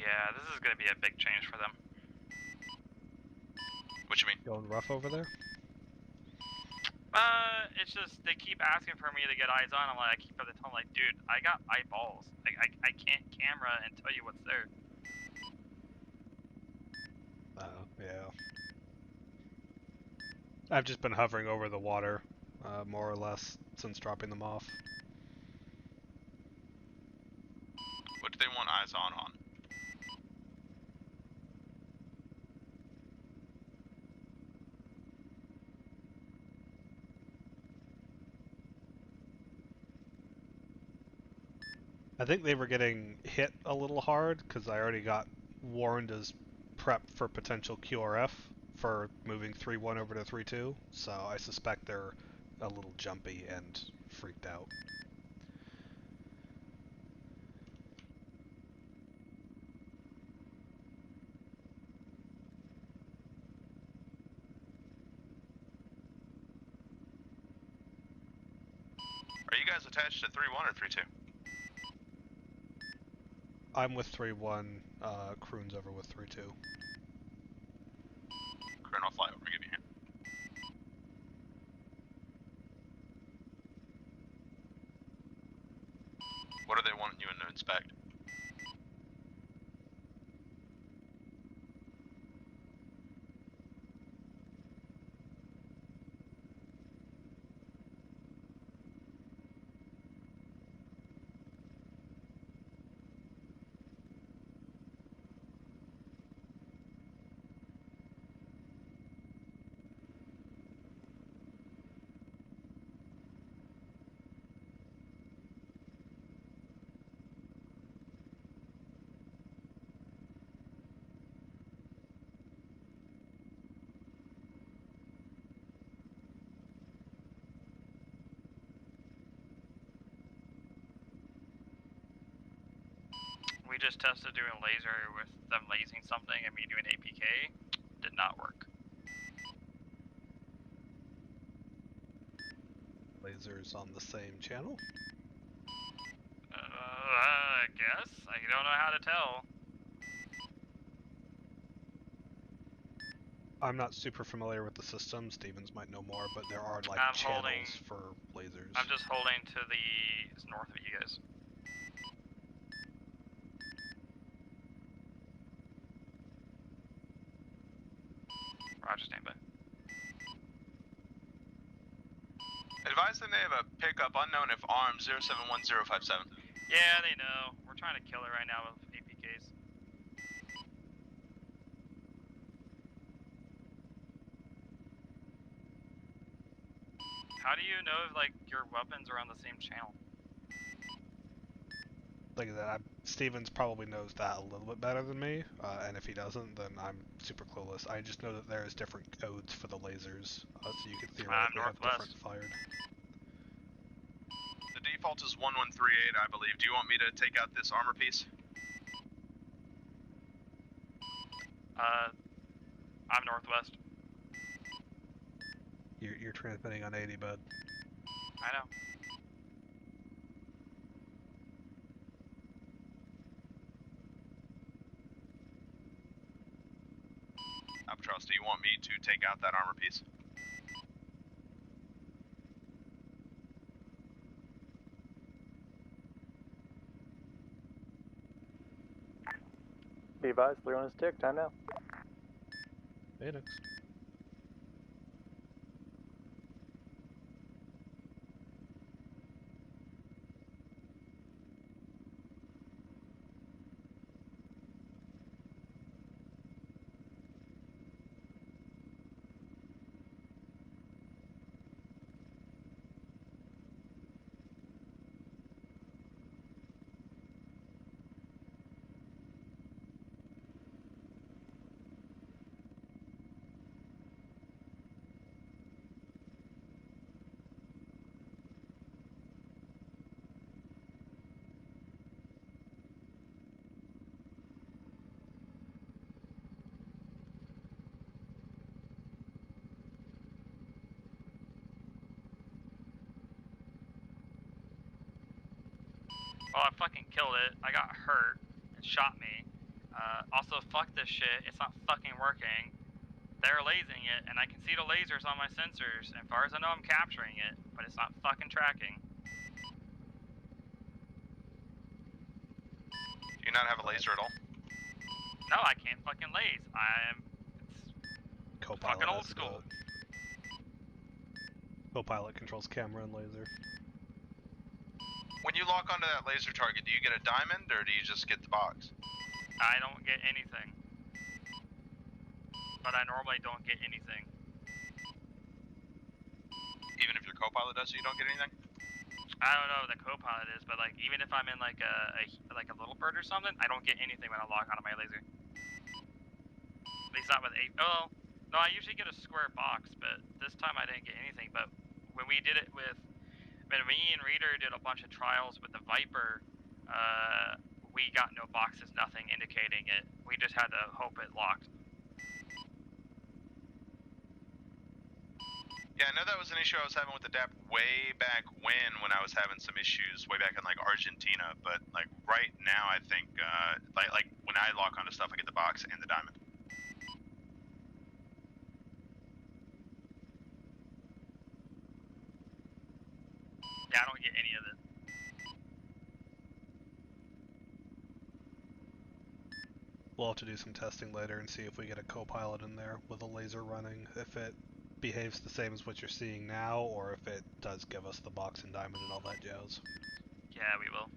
Yeah, this is gonna be a big change for them. What you mean? Going rough over there? It's just they keep asking for me to get eyes on. I'm like, I keep telling them, like, dude, I got eyeballs. Like, I can't camera and tell you what's there. Yeah. I've just been hovering over the water, more or less, since dropping them off. What do they want eyes on? I think they were getting hit a little hard because I already got warned as prep for potential QRF for moving 3-1 over to 3-2, so I suspect they're a little jumpy and freaked out. Are you guys attached to 3-1 or 3-2? I'm with 3-1, Kroon's over with 3-2. Kroon, I'll fly over and give you a hand. What are they wanting you to inspect? We just tested doing laser with them lasing something and me doing APK. Did not work. Lasers on the same channel? I guess. I don't know how to tell. I'm not super familiar with the system. Stevens might know more, but there are like I'm channels for lasers. I'm just holding to the north of you guys. Roger, stand by. Advise them they have a pickup unknown if armed 071057. Yeah, they know. We're trying to kill it right now with APKs. How do you know if, like, your weapons are on the same channel? Like that, Stevens probably knows that a little bit better than me, and if he doesn't, then I'm super clueless. I just know that there's different codes for the lasers, so you could theoretically have different fired. The default is 1138, I believe. Do you want me to take out this armor piece? I'm northwest. You're transmitting on 80, bud. I know. Albatross, do you want me to take out that armor piece? Be advised, 3-1 is tick, time now. Phoenix. Well, I fucking killed it. I got hurt. It shot me. Also, fuck this shit. It's not fucking working. They're lasing it, and I can see the lasers on my sensors. And as far as I know, I'm capturing it, but it's not fucking tracking. Do you not have a laser at all? No, I can't fucking laze. It's fucking old school. Copilot controls camera and laser. When you lock onto that laser target, do you get a diamond or do you just get the box? I don't get anything. But I normally don't get anything. Even if your co-pilot does, so you don't get anything? I don't know what the co-pilot is, but like even if I'm in like a little bird or something, I don't get anything when I lock onto my laser. At least not with oh, no, I usually get a square box, but this time I didn't get anything. But when we did it with, when me and Reader did a bunch of trials with the Viper, we got no boxes, nothing indicating it. We just had to hope it locked. Yeah, I know that was an issue I was having with the DAP way back when I was having some issues way back in like Argentina, but like right now I think like when I lock onto stuff I get the box and the diamond. Yeah, I don't get any of it. We'll have to do some testing later and see if we get a co-pilot in there with a laser running, if it behaves the same as what you're seeing now, or if it does give us the box and diamond and all that jazz. Yeah, we will.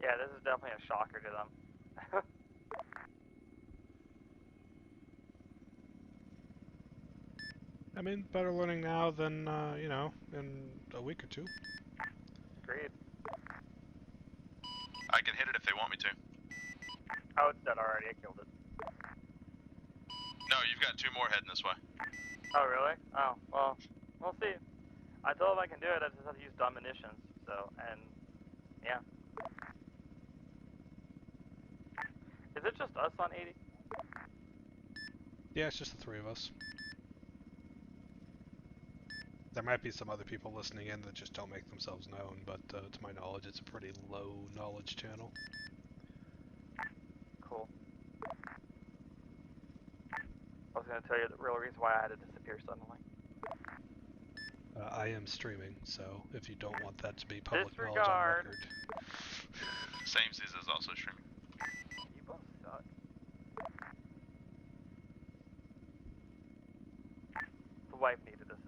Yeah, this is definitely a shocker to them. I mean, better learning now than, you know, in a week or two. Agreed. I can hit it if they want me to. Oh, it's dead already. I killed it. No, you've got two more heading this way. Oh, really? Oh, well, we'll see. I told them I can do it. I just have to use dumb munitions. So, and yeah. Is it just us on 80? Yeah, it's just the three of us. There might be some other people listening in that just don't make themselves known, but to my knowledge, it's a pretty low knowledge channel. Cool. I was going to tell you the real reason why I had to disappear suddenly. I am streaming, so if you don't want that to be public knowledge on Disregard. record. Same season is also streaming. You both suck. The wife needed assistance.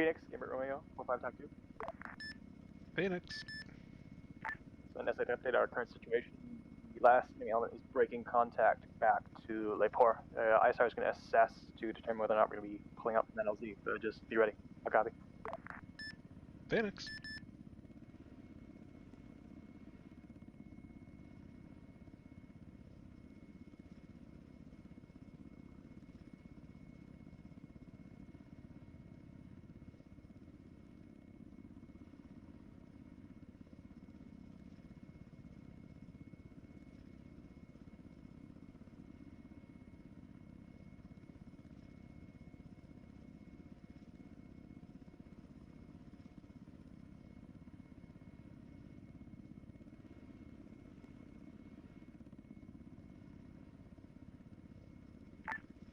Phoenix, Gambit Romeo, 4-5 TAC 2. Phoenix. So an essay to update our current situation. The last enemy element is breaking contact back to Lepore. ISR is going to assess to determine whether or not we're going to be pulling up from that LZ, so just be ready. I'll copy. Phoenix.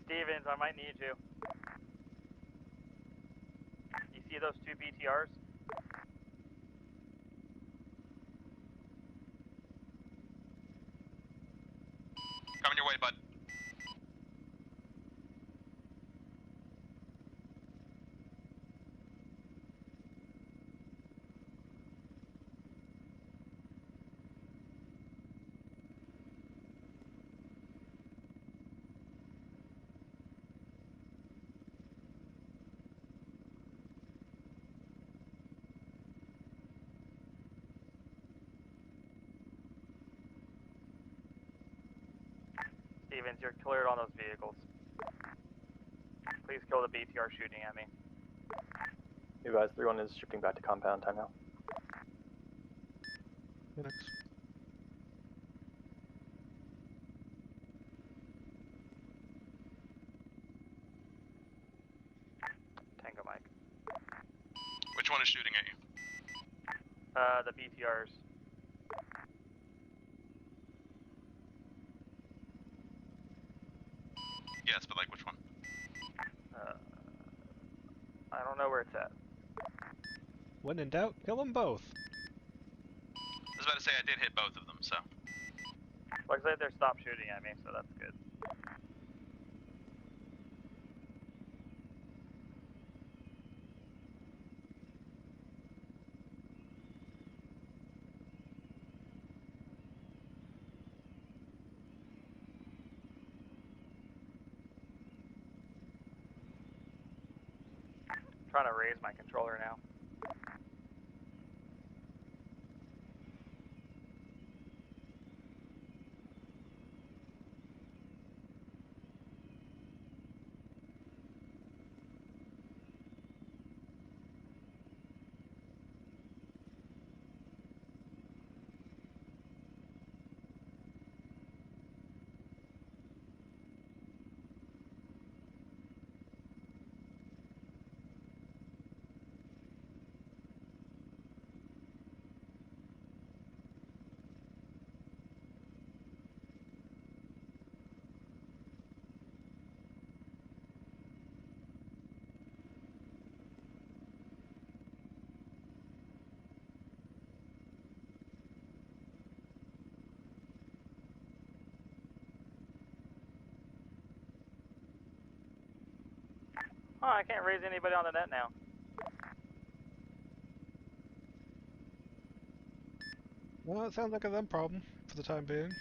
Stevens, I might need you. You see those two BTRs? Coming your way, bud. Stevens, you're cleared on those vehicles. Please kill the BTR shooting at me. You guys, 3-1 is shifting back to compound time now. Phoenix. Tango Mike. Which one is shooting at you? The BTRs. Yes, but like which one? I don't know where it's at. When in doubt, kill them both. I was about to say I did hit both of them, so. Looks like they're stopped shooting at me, so that's good. Trying to raise my controller now. Oh, I can't raise anybody on the net now. Well, it sounds like a them problem for the time being.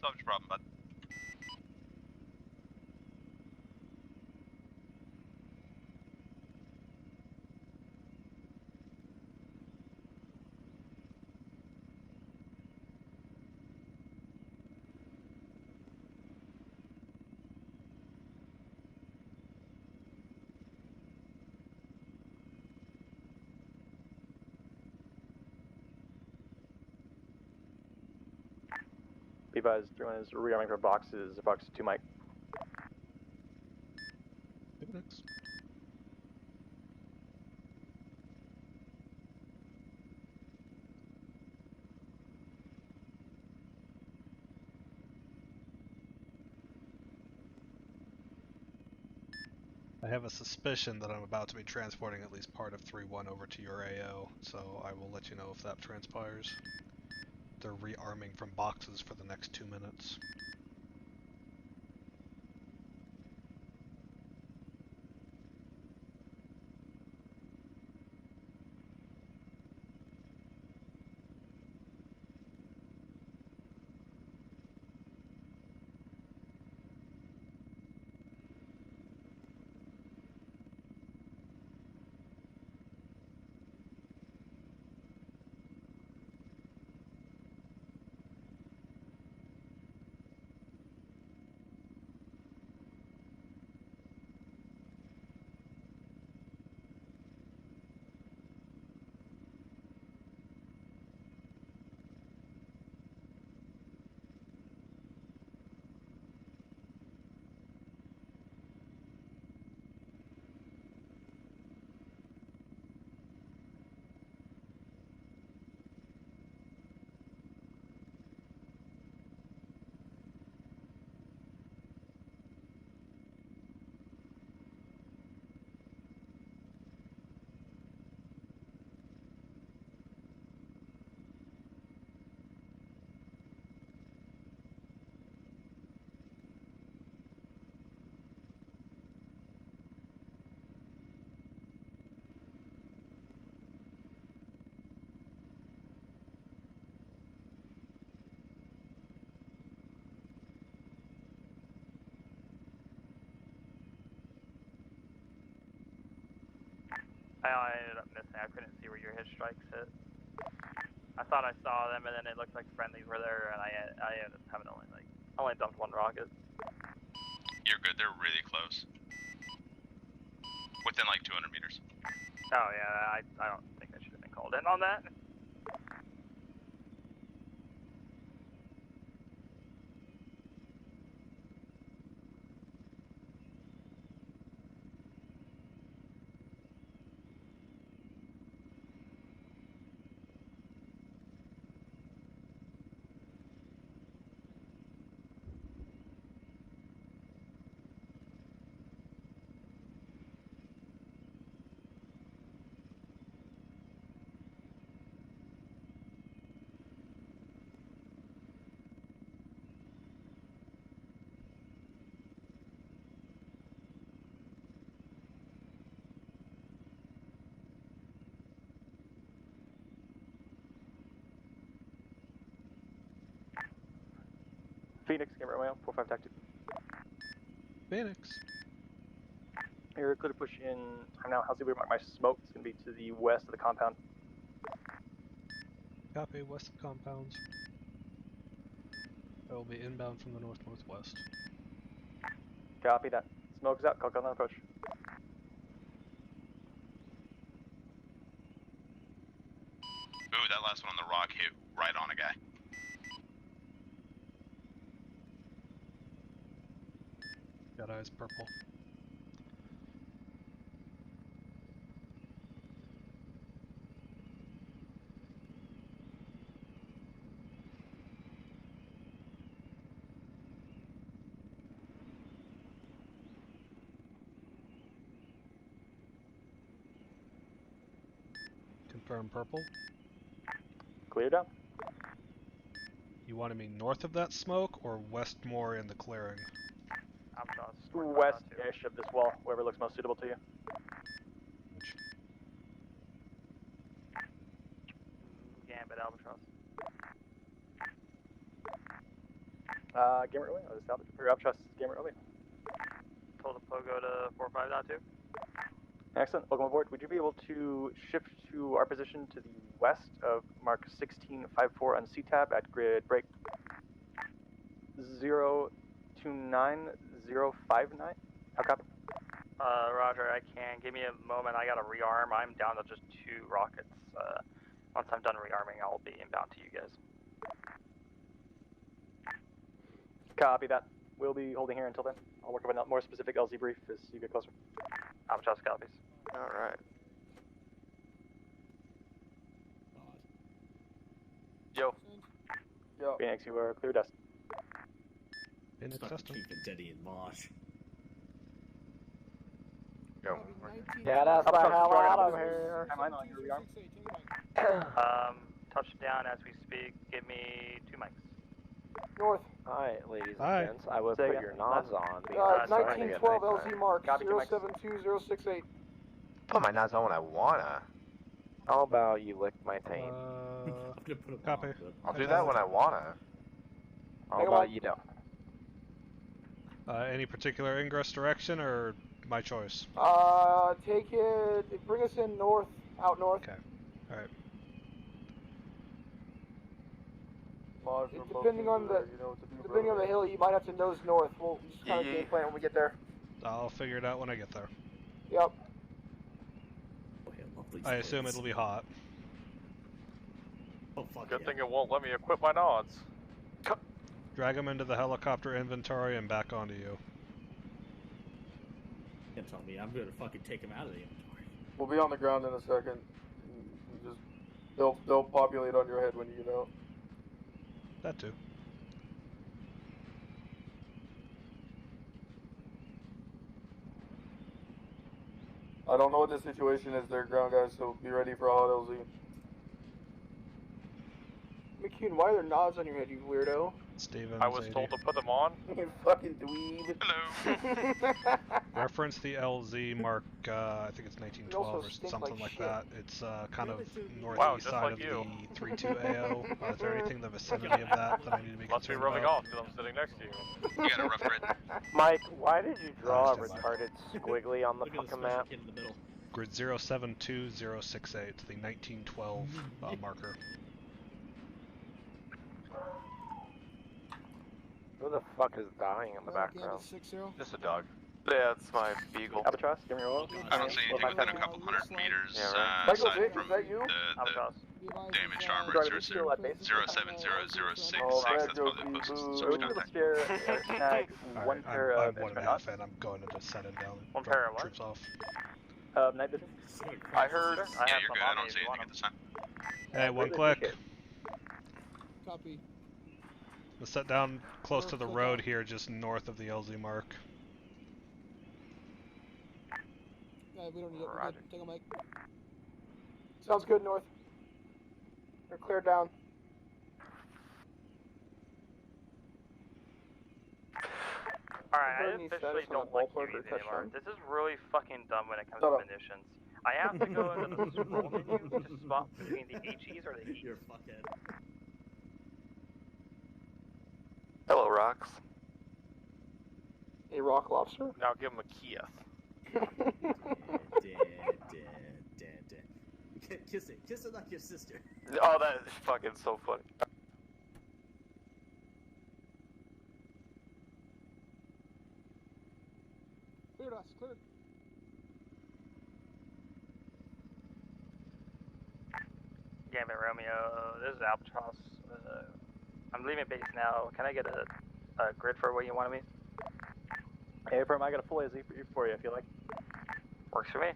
Solved your problem, bud. Be advised, 3-1 is rearming for boxes, box 2 Mike. Phoenix. I have a suspicion that I'm about to be transporting at least part of 3-1 over to your AO, so I will let you know if that transpires. They're rearming from boxes for the next 2 minutes. I ended up missing. I couldn't see where your hit strikes hit. I thought I saw them, and then it looked like friendlies were there, and I ended up having only dumped one rocket. You're good. They're really close. Within like 200 meters. Oh yeah, I don't think I should have been called in on that. Phoenix, Game Romeo, 4-5 Tactic. Phoenix. You're clear to push in time now. How's the mark my smoke? It's going to be to the west of the compound. Copy, west of compounds. I will be inbound from the north-northwest. Copy that. Smoke is out. Call on approach. Ooh, that last one on the rock hit right on a guy. Got eyes purple. Confirm purple. Cleared out. You wanted me north of that smoke or west more in the clearing? West-ish of this wall, wherever looks most suitable to you. Gambit Albatross. Gamer Romeo, this Albatross, Albatross, Gamer Romeo. Told the Pogo to 45.2. Excellent, welcome aboard. Would you be able to shift to our position to the west of mark 1654 on C-tab at grid break 029059? How copy? Roger, I can. Give me a moment. I got to rearm. I'm down to just 2 rockets. Once I'm done rearming, I'll be inbound to you guys. Copy that. We'll be holding here until then. I'll work on a more specific LZ brief as you get closer. Albatross copies. Alright. Yo. Yo. Phoenix, you are clear dust. Phoenix Stuck custom. between Vendetti and Mosh. Get us the hell out of here. here. Touchdown as we speak. Give me 2 mics. North. Alright, ladies Hi. and gents, I would Say put again. your nods on because it's starting to get 1912 nighttime. LZ Mark Copy, two mics. 072068. Put my nods on when I wanna. How about you lick my taint? I'm gonna put a Copy. bomb, but- I'll do that when I wanna. How Hang about on. you don't? Any particular ingress direction or my choice? Take it. Bring us in north, out north. Okay. All right. Maj, we're both Depending on over the there, you know what to do, depending on brother. the hill, you might have to nose north. We'll just kind of Yeah. game plan when we get there. I'll figure it out when I get there. Yep. Boy, I love these I assume plates. it'll be hot. Oh, fuck Good yeah. thing it won't let me equip my nods. Drag them into the helicopter inventory and back onto you. Can't tell me I'm gonna fucking take him out of the inventory. We'll be on the ground in a second. Just they'll populate on your head when you get out. That too. I don't know what the situation is there, ground guys, so be ready for a hot LZ. McCune, why are there nods on your head, you weirdo? Steven. I was told to put them on. You fucking dweeb. Hello. Reference the LZ mark, I think it's 1912 or stink something like like shit. that. It's kind of northeast Wow, just side like of you. the 32 AO. Is there anything in the vicinity of that I need to be Must be concerned rubbing about? off because I'm sitting next to you. You got a rough grid. Mike, why did you draw a Understand, retarded squiggly on the Look at the fucking special map? kid in the middle. Grid 072068, the 1912 marker. Who the fuck is dying in the background? Just a dog. Yeah, it's my beagle. Albatross, give me your oil. I don't see anything within a couple hundred meters Yeah, right. Michael, aside Jake, from is that you? Albatross. the damaged armor. Sorry, we still at base. 070066. Oh, That's bad probably the joke, closest boo. source Would you be able to contact. spare snag one Alright, pair I'm of 1.5 extra knots? and I'm going to just send him down and One drop pair of what? troops off. Night vision? I heard. I Yeah, have you're some good. on I don't me see if you anything want at this time. Hey, one really click. appreciate Copy. Let's set down close to the road here, just north of the LZ mark. We don't need it. We're Roger. good. Take a mic. Sounds good, north. They're cleared down. Alright, I Heard any officially status on don't the like ballpark or UVs anymore. touchdown? This is really fucking dumb when it comes Shut to up. munitions. I have to go into the scroll menu to swap between the HEs or the E's. You're a fuckhead. Hello, Rocks. A rock lobster? Now give him a Kia. Dead. Kiss it. Kiss it like your sister. Oh, that is fucking so funny. Cleared us. Cleared. Gambit Romeo, this is Albatross. I'm leaving base now. Can I get a grid for where you wanted me? Hey, Firm, I got a full AZ for you if you like. Works for me.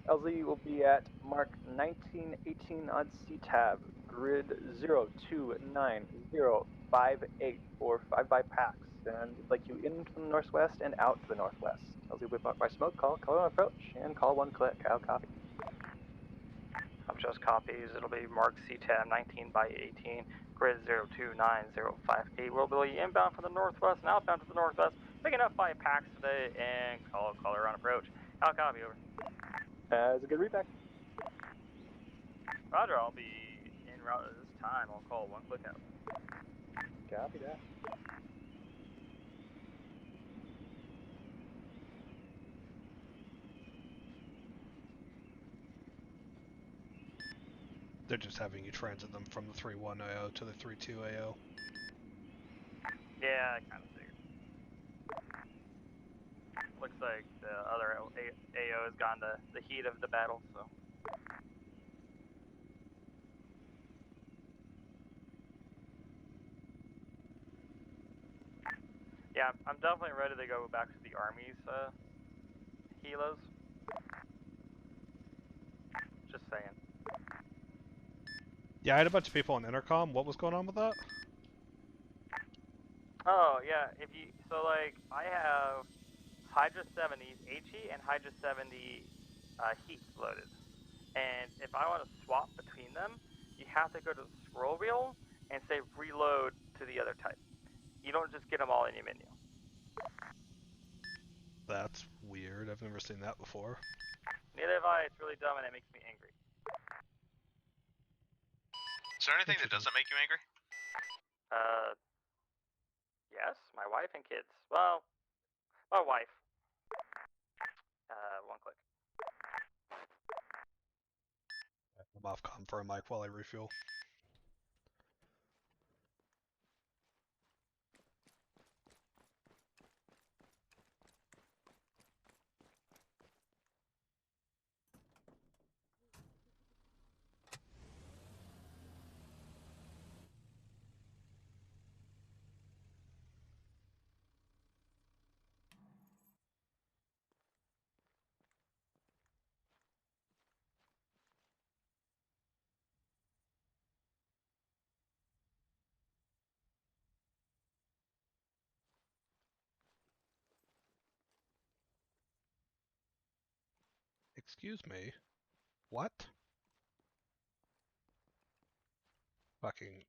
LZ will be at mark 1918 on C-tab, grid 029058 for 5 packs, and we'd like you in from the northwest and out to the northwest. LZ will be blocked by smoke, call on approach, and call one click. I'll copy. Albatross copies. It'll be mark C-tab 19 by 18, grid 029058. We'll be inbound from the northwest and outbound to the northwest, picking up 5 packs today, and caller on approach. I'll copy, over. As a good readback. Roger, I'll be en route at this time. I'll call one click out. Copy that. They're just having you transit them from the 3-1 AO to the 3-2 AO. Yeah, I kind of figured. Looks like the other AO has gone to the heat of the battle, so. Yeah, I'm definitely ready to go back to the Army's helos. Just saying. Yeah, I had a bunch of people on intercom. What was going on with that? Oh, yeah, so like, I have Hydra 70s, HE and Hydra 70 heat loaded. And if I want to swap between them, you have to go to the scroll wheel and say reload to the other type. You don't just get them all in your menu. That's weird. I've never seen that before. Neither have I. It's really dumb and it makes me angry. Is there anything that doesn't make you angry? Yes, my wife and kids. Well, my wife. One click. I'm off comm for a mic while I refuel. Excuse me. What? Fucking...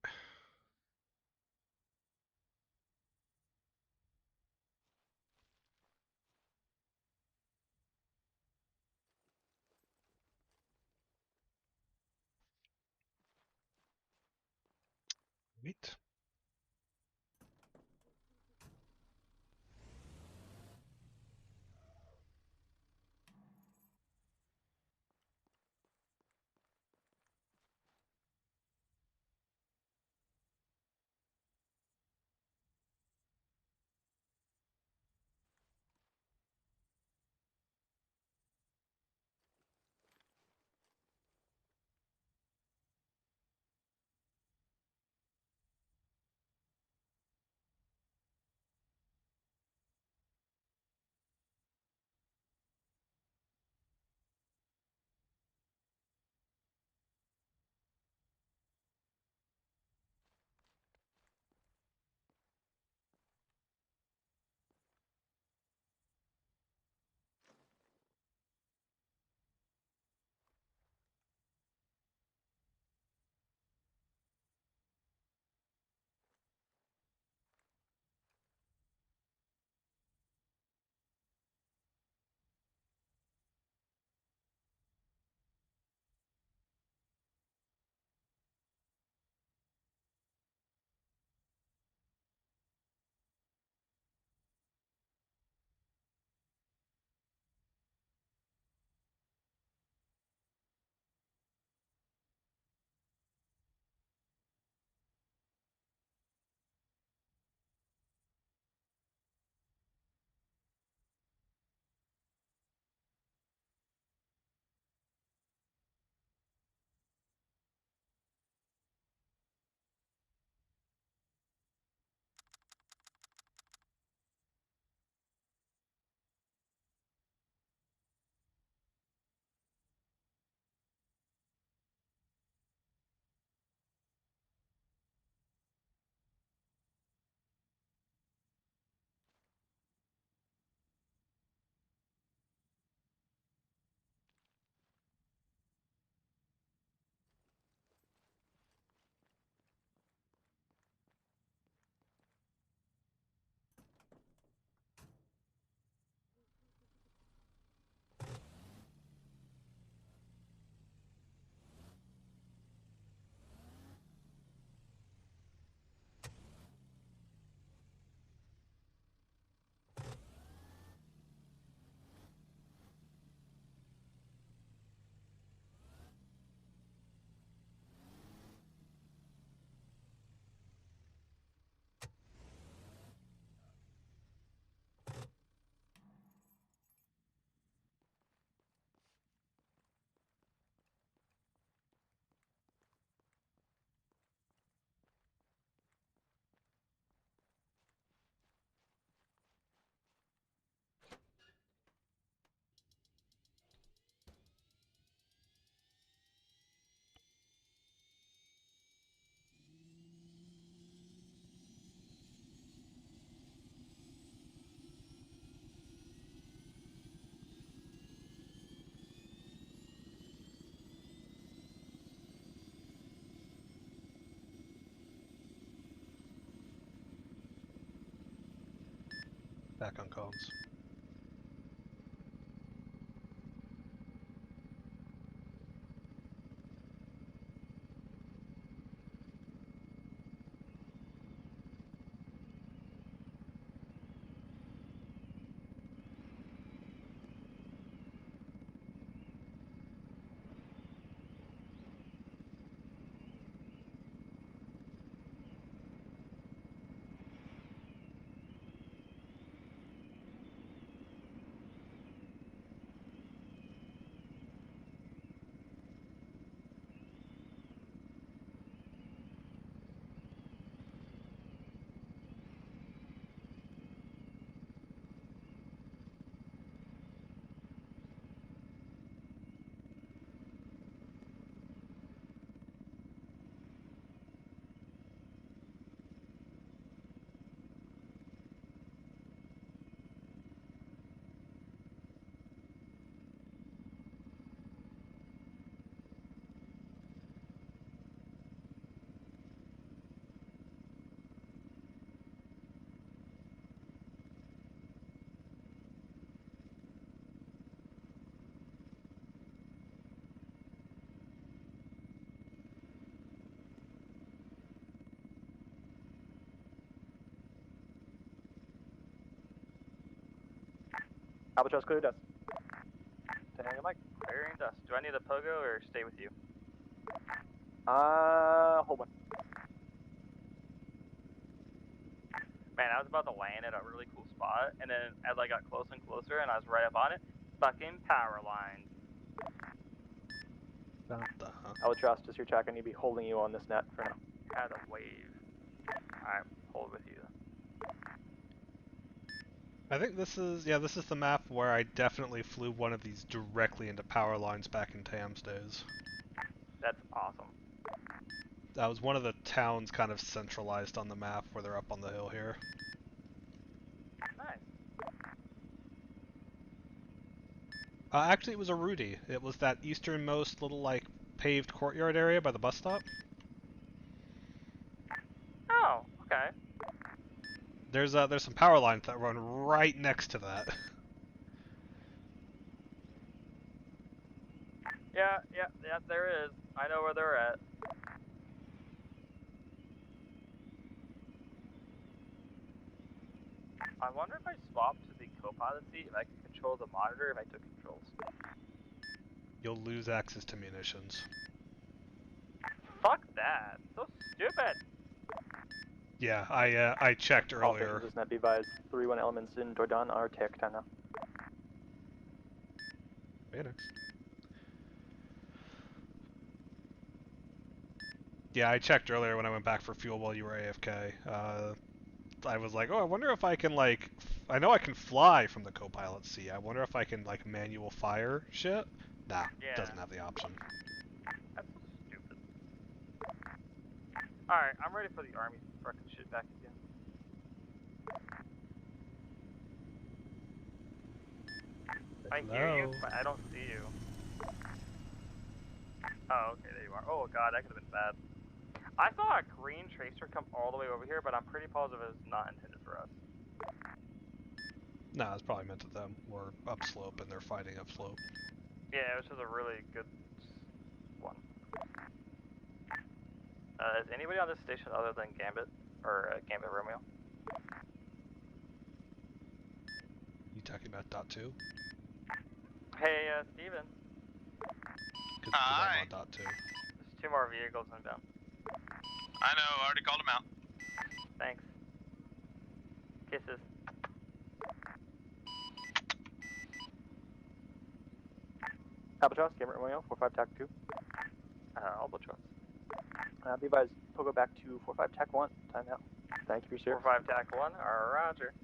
Wait. Back on comms. Albatross, clear dust. Tango Mike, clearing dust. Do I need a pogo or stay with you? Hold on. Man, I was about to land at a really cool spot, and then as I got closer and closer, and I was right up on it, fucking power line. Albatross, just your check. I need to be holding you on this net for now. Had a wave. Alright, hold with you. I think this is the map where I definitely flew one of these directly into power lines back in Tam's days. That's awesome. That was one of the towns kind of centralized on the map where they're up on the hill here. Nice. Actually, it was a Rudy. It was that easternmost little, like, paved courtyard area by the bus stop. Oh, okay. There's some power lines that run right next to that. Yeah, there is. I know where they're at. I wonder if I swapped to the co-pilot seat, if I could control the monitor if I took controls. You'll lose access to munitions. Fuck that. So stupid. Yeah, I checked All earlier. stations, this net be advised. 3-1 elements in Dordan are ticked on now. Phoenix. Yeah, I checked earlier when I went back for fuel while you were AFK. I was like, oh, I wonder if I can, like, I know I can fly from the co-pilot seat. I wonder if I can, like, manual fire shit. Nah, Yeah. doesn't have the option. That's so stupid. Alright, I'm ready for the army fucking shit back again. I hear you, but I don't see you. Oh, okay, there you are. Oh god, that could have been bad. I saw a green tracer come all the way over here, but I'm pretty positive it's not intended for us. Nah, it's probably meant to them. We're upslope and they're fighting upslope. Yeah, which is a really good one. Is anybody on this station other than Gambit? Or Gambit Romeo? You talking about dot 2? Hey, Steven. Because I'm on dot 2. There's 2 more vehicles inbound. I know, I already called him out. Thanks. Kisses. Albatross, Gambit Romeo, 45 TAC 2. Albatross. Be advised, Pogo back to 45 TAC 1. Time now. Thank you for your service. 45 TAC 1, roger.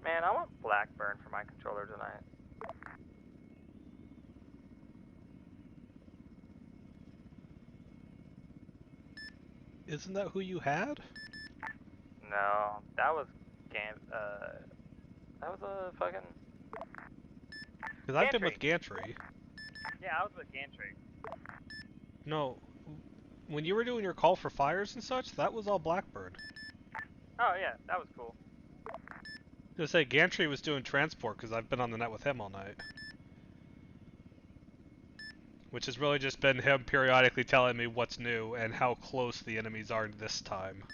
Man, I want Blackburn for my controller tonight. Isn't that who you had? No, that was that was a fucking. Because I've been with Gantry. Yeah, I was with Gantry. No, when you were doing your call for fires and such, that was all Blackburn. Oh yeah, that was cool. I was gonna say Gantry was doing transport because I've been on the net with him all night. Which has really just been him periodically telling me what's new and how close the enemies are this time.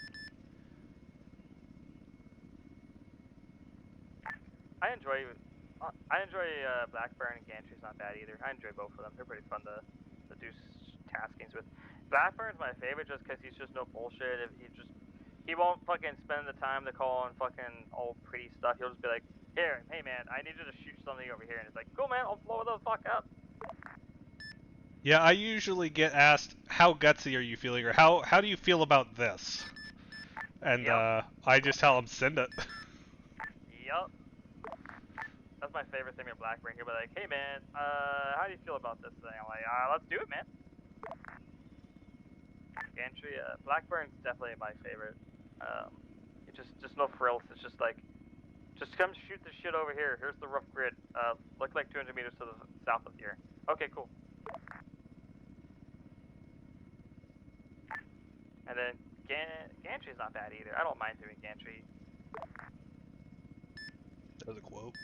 I enjoy Blackburn and Gantry's not bad either. I enjoy both of them. They're pretty fun to do taskings with. Blackburn's my favorite just because he's just no bullshit. He won't fucking spend the time to call on fucking all pretty stuff. He'll just be like, here, hey man, I need you to shoot something over here, and it's like, cool man, I'll blow the fuck up. Yeah, I usually get asked, how gutsy are you feeling, or how do you feel about this? And I just tell him, send it. Yup. That's my favorite thing with Blackburn. He'll be like, hey man, how do you feel about this thing? I'm like, let's do it, man. Gantry, Blackburn's definitely my favorite. It's just no frills. It's just like, just come shoot the shit over here. Here's the rough grid. Look like 200 meters to the south of here. Okay, cool. And then Gantry's not bad either. I don't mind doing Gantry. That was a quote.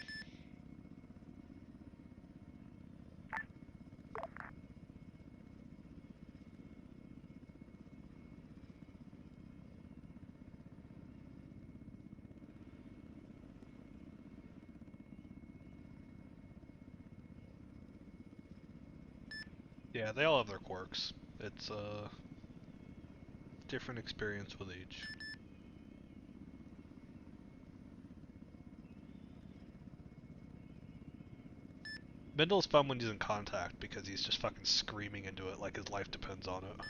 Yeah, they all have their quirks. It's a different experience with each. Bindle's fun when he's in contact because he's just fucking screaming into it like his life depends on it.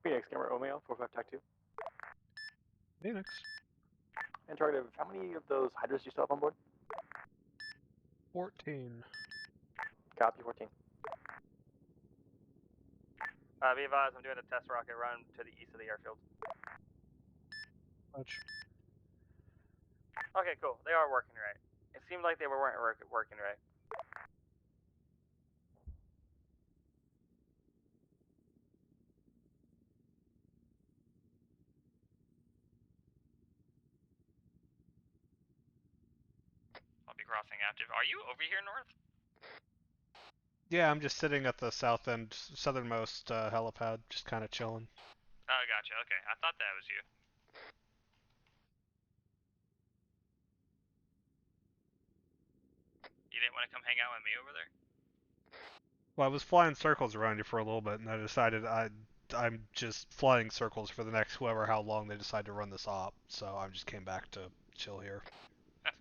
Phoenix, camera Romeo, 45 TAC 2. Phoenix. Interrogative, how many of those hydras do you still have on board? 14. Copy, 14. Be advised, I'm doing a test rocket run to the east of the airfield. Much. Okay, cool. They are working right. It seemed like they weren't working right. I'll be crossing active. Are you over here, North? Yeah, I'm just sitting at the southernmost helipad, just kind of chilling. Oh, gotcha. Okay, I thought that was you. You didn't want to come hang out with me over there? Well, I was flying circles around you for a little bit, and I decided I'm just flying circles for the next how long they decide to run this op, so I just came back to chill here. I'm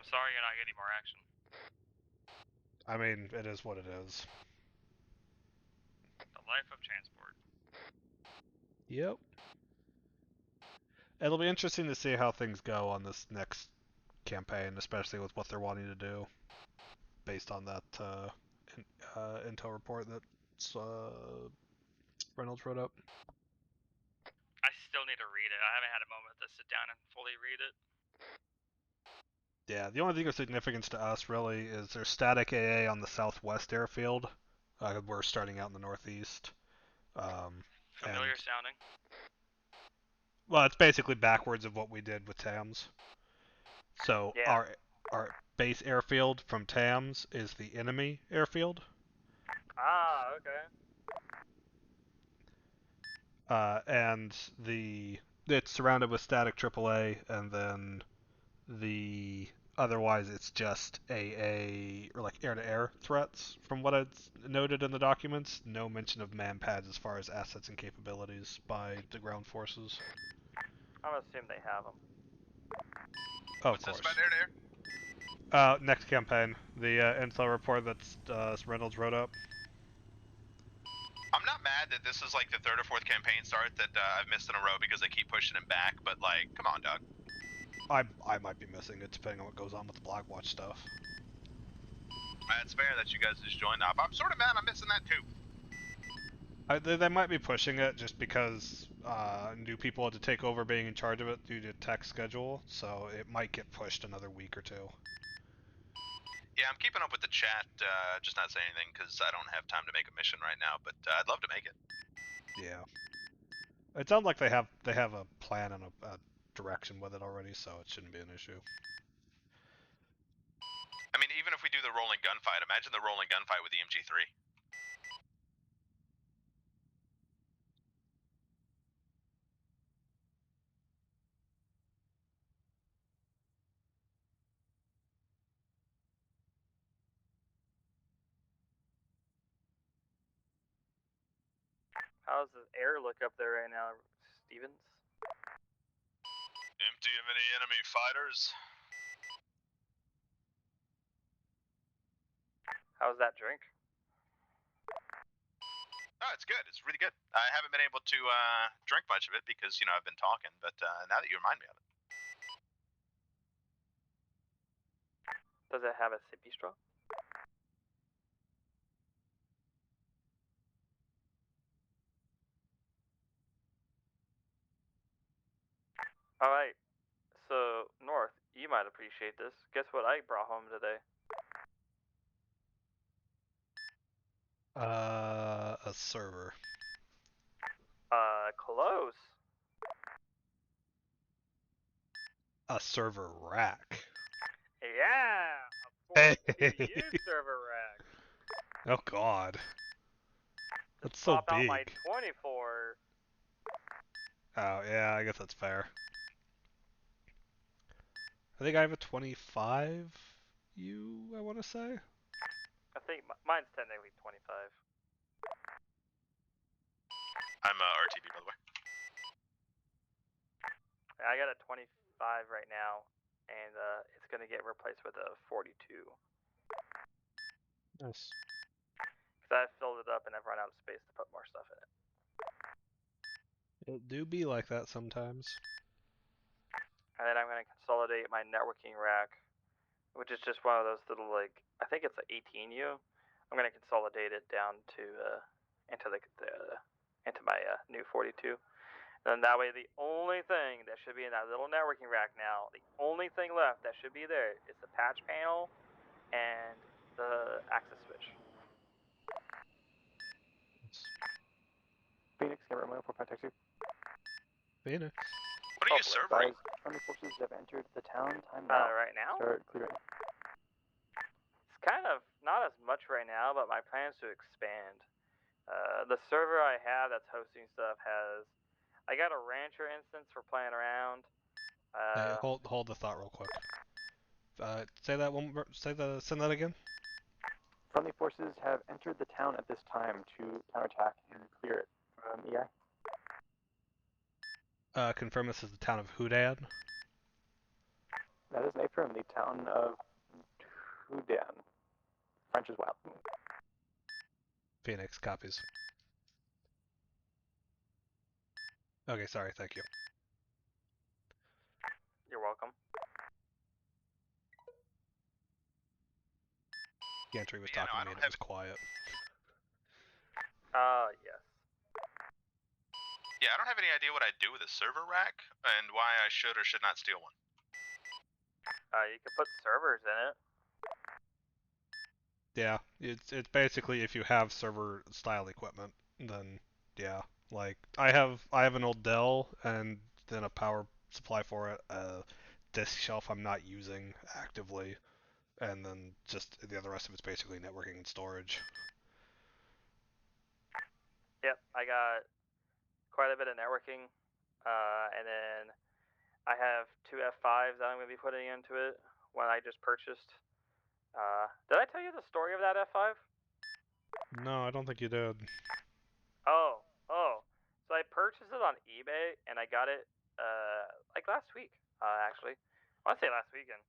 sorry you're not getting more action. I mean, it is what it is. The life of transport. Yep. It'll be interesting to see how things go on this next campaign, especially with what they're wanting to do, based on that intel report that Reynolds wrote up. I still need to read it. I haven't had a moment to sit down and fully read it. Yeah, the only thing of significance to us really is there's static AA on the southwest airfield. We're starting out in the northeast. Familiar sounding. Well, it's basically backwards of what we did with TAMS. So yeah. our base airfield from TAMS is the enemy airfield. Ah, okay. And it's surrounded with static AAA, and then otherwise it's just AA or like air-to-air threats. From what it's noted in the documents, no mention of man pads as far as assets and capabilities by the ground forces. I'm gonna assume they have them. Oh, What's of course. this about air-to-air? Next campaign, the intel report that Reynolds wrote up. I'm not mad that this is like the third or fourth campaign start that I've missed in a row because they keep pushing him back, but like, come on, dog. I might be missing it depending on what goes on with the Blackwatch stuff. It's fair that you guys just joined up. I'm sort of mad I'm missing that too. They might be pushing it just because new people had to take over being in charge of it due to tech schedule, so it might get pushed another week or two. Yeah, I'm keeping up with the chat, just not saying anything because I don't have time to make a mission right now, but I'd love to make it. Yeah. It sounds like they have a plan and a direction with it already, so it shouldn't be an issue. I mean, even if we do the rolling gunfight, imagine the rolling gunfight with the MG3. How's the air look up there right now, Stevens? Empty of any enemy fighters. How's that drink? Oh, it's good. It's really good. I haven't been able to drink much of it because, you know, I've been talking, but now that you remind me of it. Does it have a sippy straw? Alright, so North, you might appreciate this. Guess what I brought home today? A server. Close. A server rack. Yeah! A 42U server rack. Oh god. That's Just so pop big. out my 24. Oh, yeah, I guess that's fair. I think I have a 25U, I want to say. I think mine's technically 25. I'm RTB, by the way. I got a 25 right now, and it's going to get replaced with a 42. Nice. Because That filled it up and I've run out of space to put more stuff in it. It do be like that sometimes. And then I'm going to consolidate my networking rack, which is just one of those little, like, I think it's an 18U. I'm going to consolidate it down to into my new 42. And that way, the only thing that should be in that little networking rack now, the only thing left that should be there is the patch panel and the access switch. Phoenix, can I for taxi? Phoenix. What are you serving? Army forces have entered the town. Time now. Right now? Start clearing. It's kind of not as much right now, but my plan is to expand. The server I have that's hosting stuff has. I got a rancher instance for playing around. Hey, hold the thought real quick. Say that one more. Send that again. Friendly forces have entered the town at this time to counterattack and clear it from EI. Confirm this is the town of Houdan. That is an affirm, the town of Houdan. French as well. Phoenix copies. Okay, sorry, thank you. You're welcome. Gantry was talking to me and it was quiet. Yes. Yeah, I don't have any idea what I'd do with a server rack and why I should or should not steal one. You can put servers in it. Yeah, it's basically if you have server style equipment, then yeah. Like I have an old Dell and then a power supply for it, a disk shelf I'm not using actively, and then just the other rest of it's basically networking and storage. Yep, I got quite a bit of networking, and then I have 2 F5s that I'm going to be putting into it when I just purchased. Did I tell you the story of that F5? No, I don't think you did. Oh. So I purchased it on eBay, and I got it, like last week, actually. I want to say last weekend.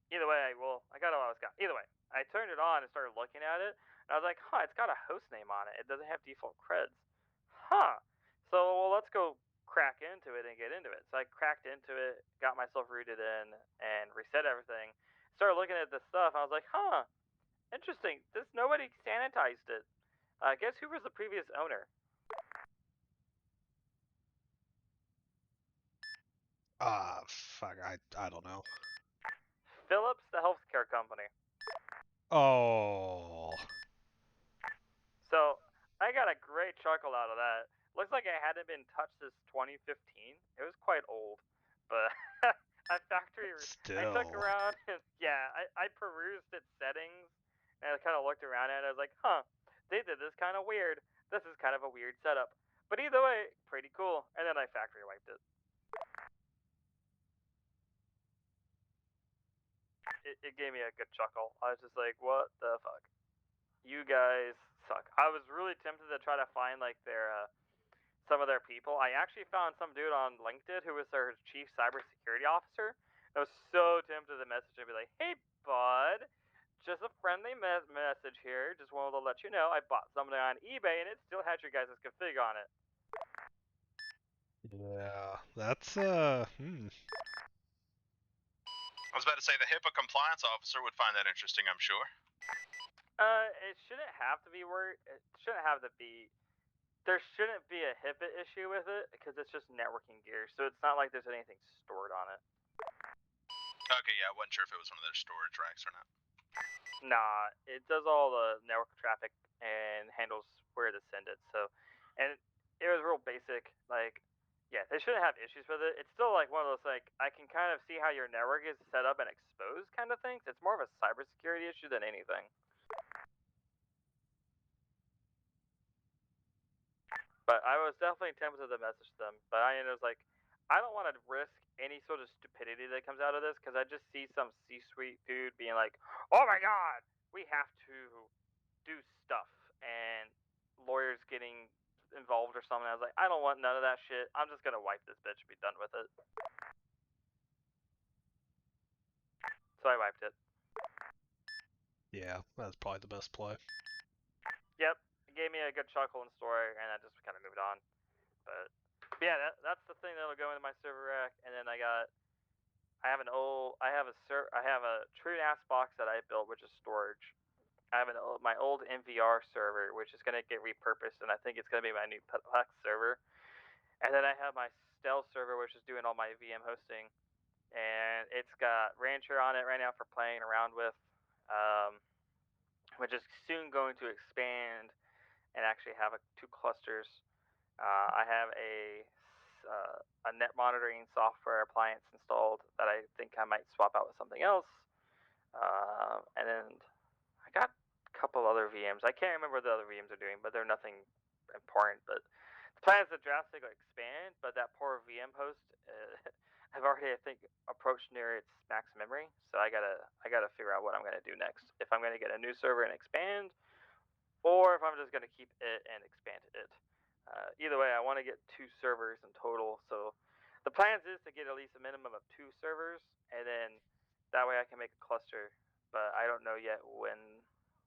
Either way, I got it while I was gone. Either way, I turned it on and started looking at it, and I was like, huh, it's got a host name on it. It doesn't have default creds. Huh. So, well, let's go crack into it and get into it. So I cracked into it, got myself rooted in, and reset everything. Started looking at this stuff, and I was like, huh, interesting. Nobody sanitized it. Guess who was the previous owner? Fuck, I don't know. Philips, the healthcare company. Oh. So I got a great chuckle out of that. Looks like it hadn't been touched since 2015. It was quite old, but I took around and I perused its settings and I kind of looked around at it. I was like, huh, they did this kind of weird. This is kind of a weird setup, but either way, pretty cool. And then I factory wiped it. It gave me a good chuckle. I was just like, what the fuck? You guys suck. I was really tempted to try to find like their some of their people. I actually found some dude on LinkedIn who was their chief cybersecurity officer. I was so tempted to message him and be like, hey bud, just a friendly message here. Just wanted to let you know I bought something on eBay and it still had your guys' config on it. Yeah, that's I was about to say the HIPAA compliance officer would find that interesting, I'm sure. It shouldn't have to be it shouldn't have to be. There shouldn't be a HIPAA issue with it because it's just networking gear, so it's not like there's anything stored on it. Okay, yeah, I wasn't sure if it was one of their storage racks or not. Nah, it does all the network traffic and handles where to send it. So, and it was real basic. Like, yeah, they shouldn't have issues with it. It's still like one of those like I can kind of see how your network is set up and exposed kind of things. It's more of a cybersecurity issue than anything. But I was definitely tempted to message them. But I was like, I don't want to risk any sort of stupidity that comes out of this because I just see some C-suite dude being like, oh my god, we have to do stuff. And lawyers getting involved or something. I was like, I don't want none of that shit. I'm just going to wipe this bitch and be done with it. So I wiped it. Yeah, that's probably the best play. Yep, it gave me a good chuckle and story, and I just kind of moved on. But yeah, that's the thing that'll go into my server rack, and then I have a True NAS box that I built, which is storage. I have my old MVR server, which is gonna get repurposed, and I think it's gonna be my new Plex server. And then I have my Stealth server, which is doing all my VM hosting, and it's got Rancher on it right now for playing around with, which is soon going to expand and actually have two clusters. I have a net monitoring software appliance installed that I think I might swap out with something else. And then I got a couple other VMs. I can't remember what the other VMs are doing, but they're nothing important. But the plan is to drastically expand, but that poor VM host, I've already, I think, approached near its max memory. So I gotta figure out what I'm gonna do next. If I'm gonna get a new server and expand, or if I'm just gonna keep it and expand it. Either way, I want to get 2 servers in total. So the plans is to get at least a minimum of 2 servers, and then that way I can make a cluster. But I don't know yet when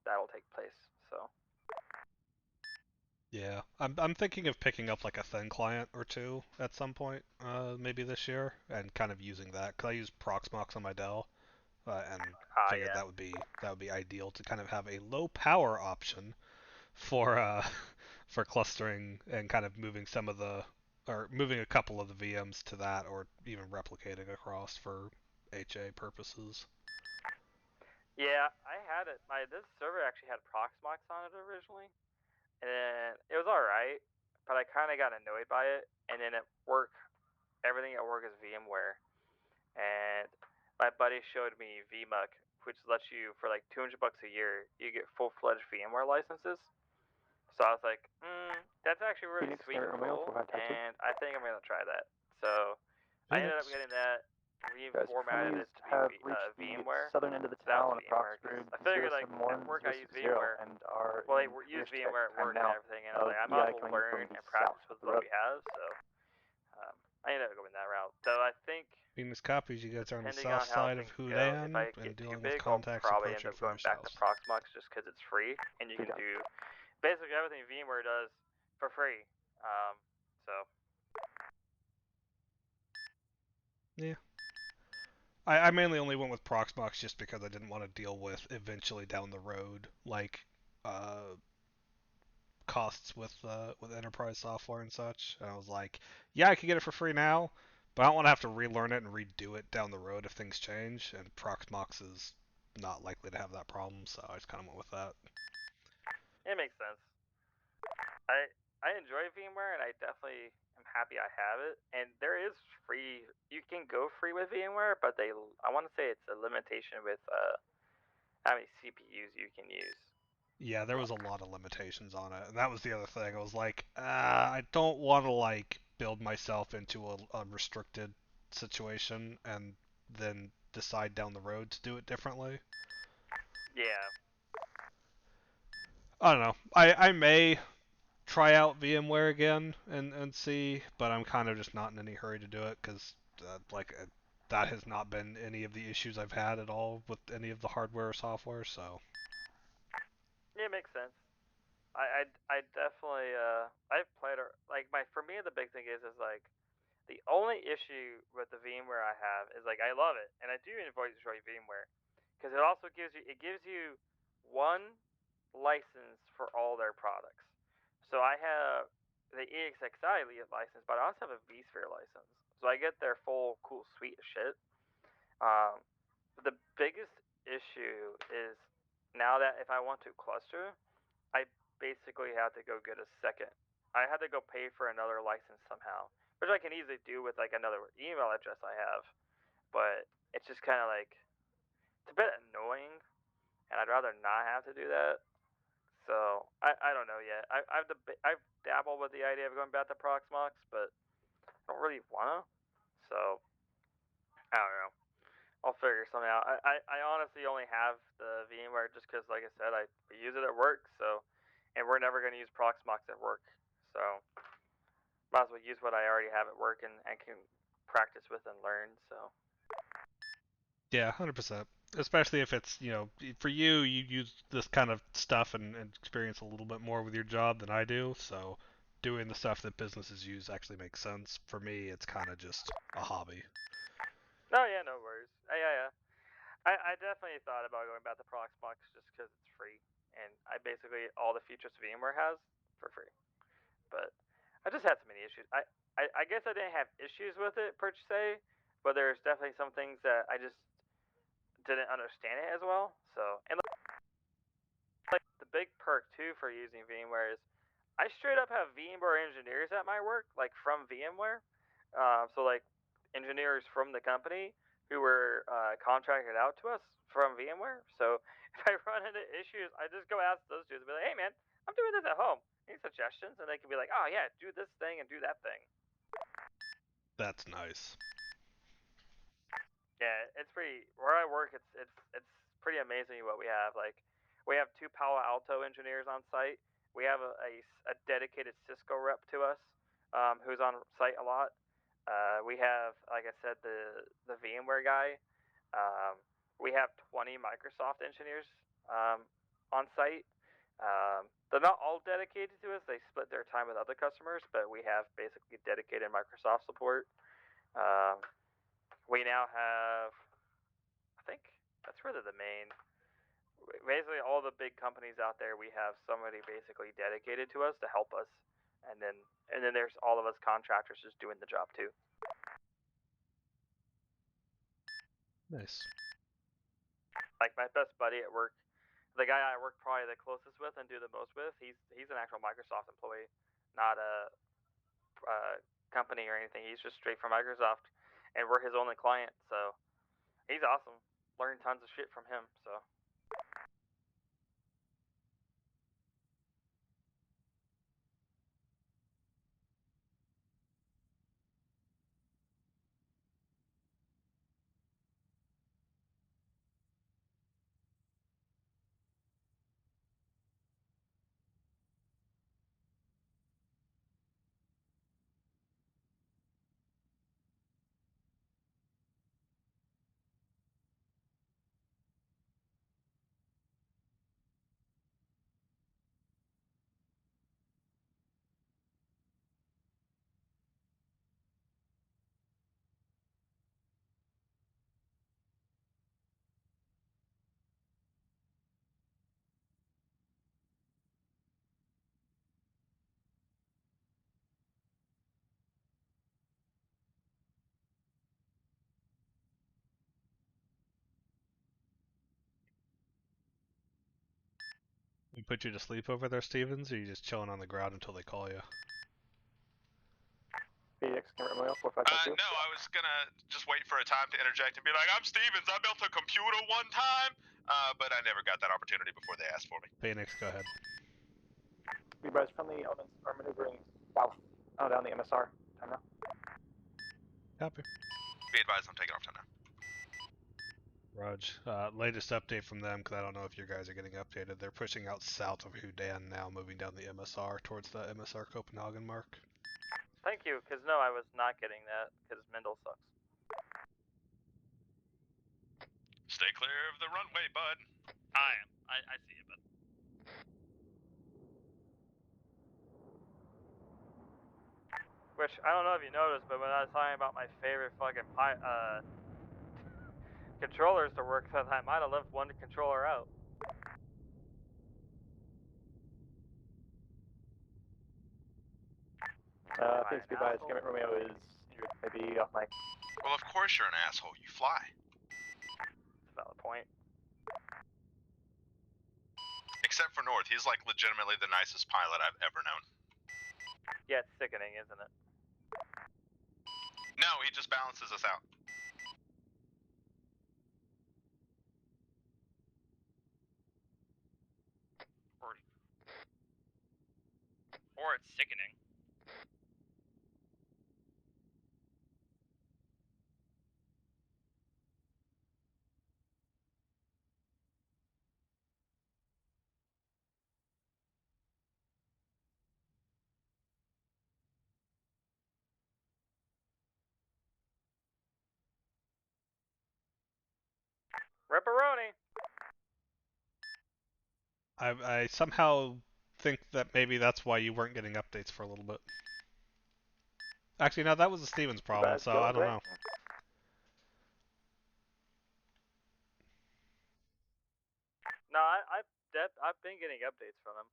that'll take place. So Yeah, I'm thinking of picking up like a thin client or two at some point, maybe this year, and kind of using that because I use Proxmox on my Dell, and figured that would be ideal to kind of have a low power option for for clustering and kind of moving moving a couple of the VMs to that, or even replicating across for HA purposes. yeah, I had it. This server actually had Proxmox on it originally, and it was all right, but I kind of got annoyed by it. And then everything at work is VMware, and my buddy showed me VMUC, which lets you for like $200 a year, you get full-fledged VMware licenses. So I was like, that's actually really sweet and cool, and I think I'm gonna try that. So I ended up getting that, reformatted it to be VMware. Southern end of the That town, was VMware. I figured like at work I use VMware. and are Well, they use VMware at work and everything, and I was like, I might as well learn and practice with what we have. So I ended up going that route. So I think, Venus copies, you guys are on the depending on south how side of things go, if Houdan I and get too dealing with big, I'll contacts probably end approaching up going Finish back to House. Proxmox just because it's free and you can do basically everything VMware does for free. So Yeah. I mainly only went with Proxmox just because I didn't want to deal with eventually down the road like costs with enterprise software and such. And I was like, yeah, I could get it for free now, but I don't want to have to relearn it and redo it down the road if things change. And Proxmox is not likely to have that problem, so I just kind of went with that. it makes sense. I enjoy VMware, and I definitely am happy I have it. And there is free. You can go free with VMware, but I want to say it's a limitation with how many CPUs you can use. Yeah, there was a lot of limitations on it, and that was the other thing. I was like, I don't want to like build myself into a restricted situation and then decide down the road to do it differently. Yeah. I don't know. I may try out VMware again and see, but I'm kind of just not in any hurry to do it because that has not been any of the issues I've had at all with any of the hardware or software. So Yeah, it makes sense. I definitely I've played like for me the big thing is like the only issue with the VMware I have is like I love it and I do enjoy VMware because it also gives you one license for all their products. So I have the EXXI license, but I also have a vSphere license. So I get their full cool suite of shit. The biggest issue is now that if I want to cluster, I basically have to go get a second. I had to go pay for another license somehow, which I can easily do with like another email address I have. But it's just kind of like it's a bit annoying, and I'd rather not have to do that. So I don't know yet. I've dabbled with the idea of going back to Proxmox, but I don't really wanna. So I don't know. I'll figure something out. I honestly only have the VMware just because, like I said, I use it at work. So, and we're never going to use Proxmox at work. So, might as well use what I already have at work and can practice with and learn. So. yeah, 100%. especially if it's, you know, for you, you use this kind of stuff and experience a little bit more with your job than I do, so doing the stuff that businesses use actually makes sense. For me, it's kind of just a hobby. No, yeah, no worries. Yeah. I definitely thought about going back to Proxmox just because it's free, and I basically all the features VMware has for free. But I just had so many issues. I guess I didn't have issues with it per se, but there's definitely some things that I just didn't understand it as well. So, and like the big perk too for using VMware is I straight up have VMware engineers at my work, like from VMware. So like engineers from the company who were contracted out to us from VMware. So if I run into issues, I just go ask those dudes and be like, "Hey man, I'm doing this at home. Any suggestions?" And they can be like, "Oh yeah, do this thing and do that thing." That's nice. Yeah, it's pretty. Where I work, it's pretty amazing what we have. Like, we have 2 Palo Alto engineers on site. We have a dedicated Cisco rep to us, who's on site a lot. We have, like I said, the VMware guy. We have 20 Microsoft engineers on site. They're not all dedicated to us. They split their time with other customers, but we have basically dedicated Microsoft support. We now have, I think that's really the main. Basically, all the big companies out there, we have somebody basically dedicated to us to help us, and then there's all of us contractors just doing the job too. Nice. Like my best buddy at work, the guy I work probably the closest with and do the most with, he's an actual Microsoft employee, not a company or anything. He's just straight from Microsoft, and we're his only client. So he's awesome. Learned tons of shit from him. So. We put you to sleep over there, Stevens, or are you just chilling on the ground until they call you? No, I was gonna just wait for a time to interject and be like, "I'm Stevens. I built a computer one time," but I never got that opportunity before they asked for me. Phoenix, go ahead. We rise from the elements are maneuvering south down the MSR. Time now. Copy. Be advised, I'm taking off time now. Raj, latest update from them, because I don't know if you guys are getting updated. They're pushing out south of Houdan now, moving down the MSR towards the MSR Copenhagen mark. Thank you, because no, I was not getting that, because Mendel sucks. Stay clear of the runway, bud. I am. I see it, but. Which, I don't know if you noticed, but when I was talking about my favorite fucking controllers to work with, I might have left one controller out. Please be advised, Commit Romeo is injured. Maybe off mic. Well, of course you're an asshole. You fly. That's a valid point. Except for North, he's like legitimately the nicest pilot I've ever known. Yeah, it's sickening, isn't it? No, he just balances us out. Or it's sickening. Ripperoni. I somehow think that maybe that's why you weren't getting updates for a little bit. Actually, no, that was the Stevens problem, Bad so going I don't great. know. No, I've been getting updates from him.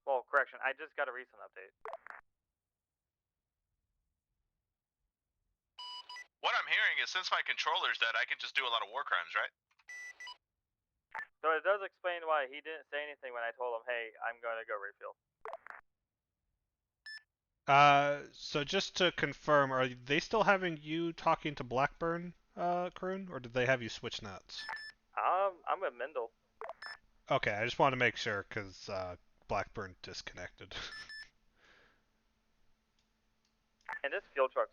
Well, correction, I just got a recent update. What I'm hearing is since my controller's dead, I can just do a lot of war crimes, right? So it does explain why he didn't say anything when I told him, hey, I'm going to go refuel. So just to confirm, are they still having you talking to Blackburn, Kroon, or did they have you switch nets? I'm with Mendel. Okay, I just wanted to make sure, because Blackburn disconnected. And this fuel truck's...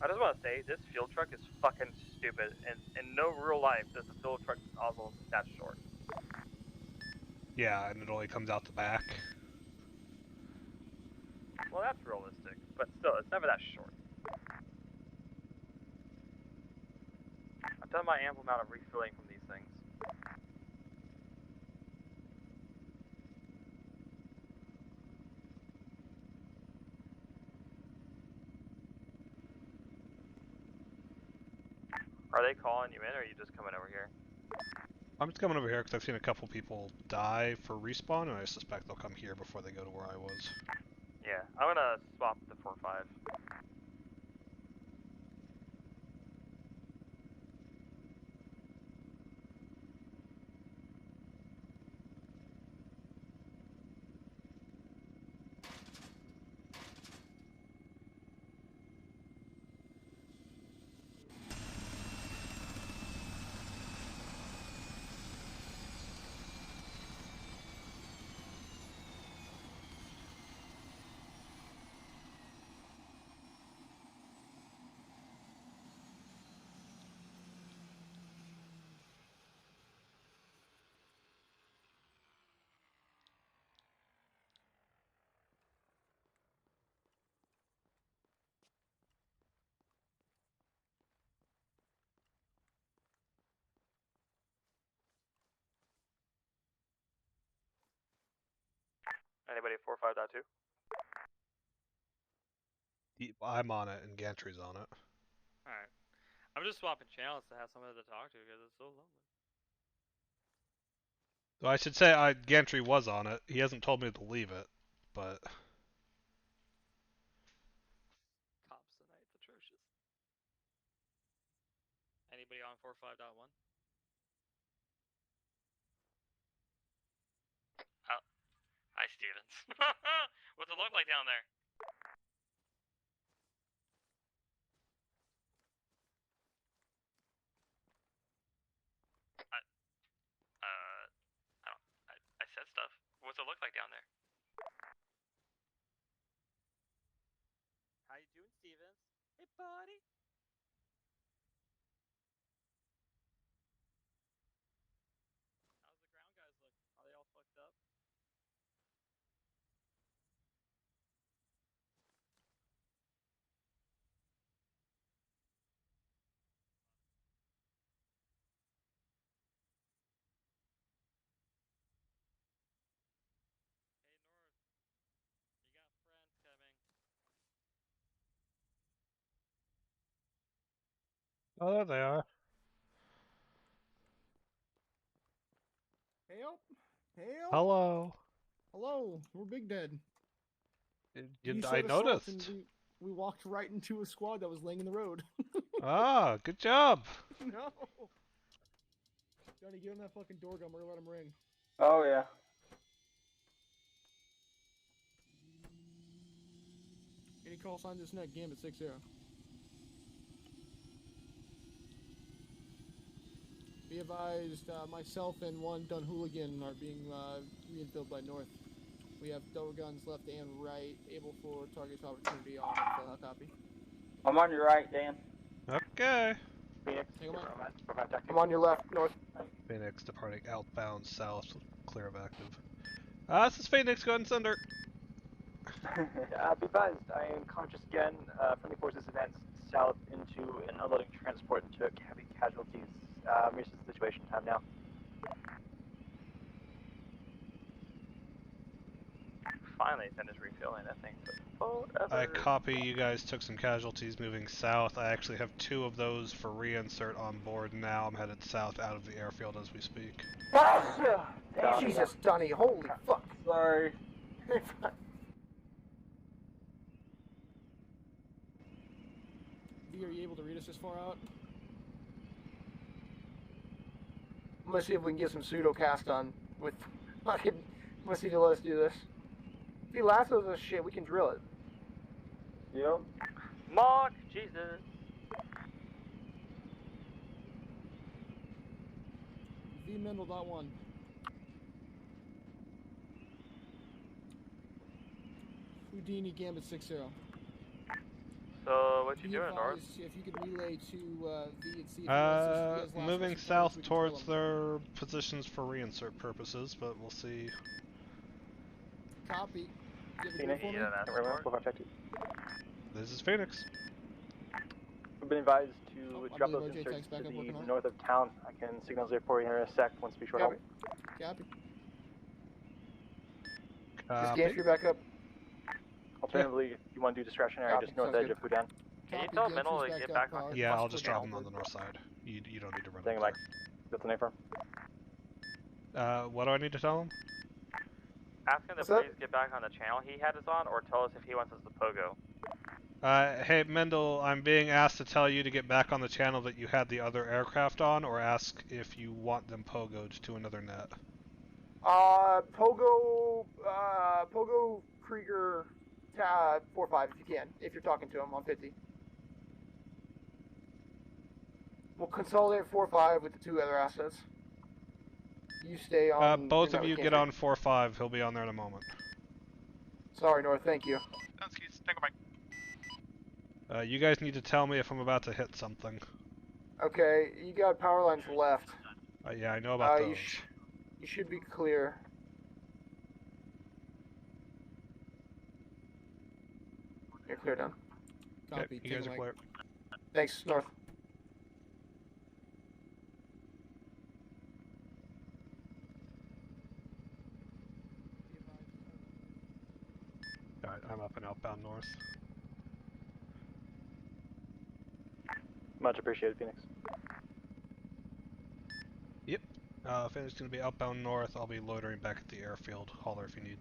I just want to say, this fuel truck is fucking stupid, and in no real life does the fuel truck nozzle that short. Yeah, and it only comes out the back. Well, that's realistic, but still, it's never that short. I've done my ample amount of refueling from these things. Are they calling you in, or are you just coming over here? I'm just coming over here because I've seen a couple people die for respawn, and I suspect they'll come here before they go to where I was. Yeah, I'm gonna swap the 4-5. Anybody at 4-5.2? I'm on it, and Gantry's on it. Alright. I'm just swapping channels to have somebody to talk to because it's so lonely. Well, I should say Gantry was on it. He hasn't told me to leave it, but... Cops tonight's atrocious. Anybody on 4.5.1? Oh. Hi, Stevens. What's it look like down there? I said stuff. What's it look like down there? How you doing, Stevens? Hey, buddy. How's the ground guys look? Are they all fucked up? Hey, North. You got friends coming. Oh, there they are. Help! Help! Hello. Hello, we're Big Dead. I noticed. And we walked right into a squad that was laying in the road. Ah, good job. No. Johnny, give him that fucking door gun. We're gonna let him ring. Oh, yeah. Any call signs this net, Gambit 6-0. Be advised, myself and one Dun Hooligan are being reinfilled by North. We have double guns left and right, able for target opportunity on. So, how copy? I'm on your right, Dan. Okay. Phoenix. Take 'em out. I'm on your left, north. Phoenix departing outbound south, clear of active. This is Phoenix, go ahead and send her. Be advised, I am conscious again. Friendly forces advanced south into an unloading transport and took heavy casualties. Here's the situation time now. Finally finished refilling that thing. Forever. I copy, you guys took some casualties moving south. I actually have 2 of those for reinsert on board now. I'm headed south out of the airfield as we speak. Jesus, Dunny, holy fuck. Sorry. V, are you able to read us this far out? Let's see if we can get some pseudo cast done with fucking. Let's see if let us do this. If he lassos us shit, we can drill it. Yep. Mark, Jesus. V Mendel.1. Houdini Gambit 60. So, what you Be doing, North? advised if you could relay to V and see if he has Moving last south we can drill towards him. their positions for reinsert purposes, but we'll see. Copy. Give it Phoenix, for me. This is Phoenix. We've been advised Oh, to I drop believe those RJ inserts tanks back to up, working the on it. north of town. I can signal 04 here in a sec once we short Copy. out. Copy. Just gantry back up. Alternatively, if you want to do discretionary, Copy, just north sounds edge good. of Fudan. Can you Copy, tell gantry's Mental to back get up, back on? Yeah, I'll Possibly just drop down. them on the north side. You don't need to run Saying up like, that's the name for him. there. What do I need to tell him? Ask him to What's that? please get back on the channel he had us on, or tell us if he wants us to pogo. Hey, Mendel, I'm being asked to tell you to get back on the channel that you had the other aircraft on, or ask if you want them pogoed to another net. Pogo Krieger 4-5 if you can, if you're talking to him on 50. We'll consolidate 4-5 with the 2 other assets. You stay on. Both of you get on 4-5. He'll be on there in a moment. Sorry, North. Thank you. You guys need to tell me if I'm about to hit something. Okay, you got power lines left. Yeah, I know about those. You should be clear. You're clear down. Okay, Copy. you guys are clear. Thanks, North. Alright, I'm up and outbound north. Much appreciated, Phoenix. Yep. Phoenix is going to be outbound north. I'll be loitering back at the airfield. Holler if you need.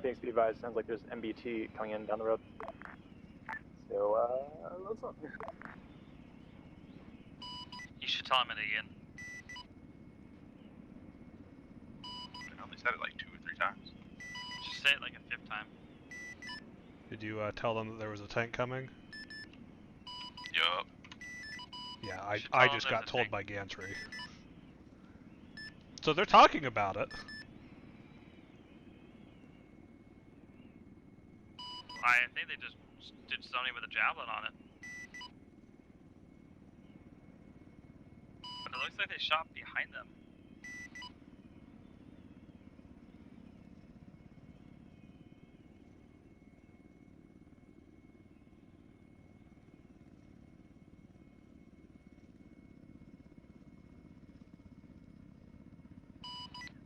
Phoenix, be advised, sounds like there's MBT coming in down the road. So, let's look. You should tell him it again. I only said it like 2 or 3 times. Just say it like a 5th time. Did you tell them that there was a tank coming? Yup. Yeah, should I tell just them got there's a told tank. by Gantry. So they're talking about it. I think they just did something with a javelin on it. But it looks like they shot behind them.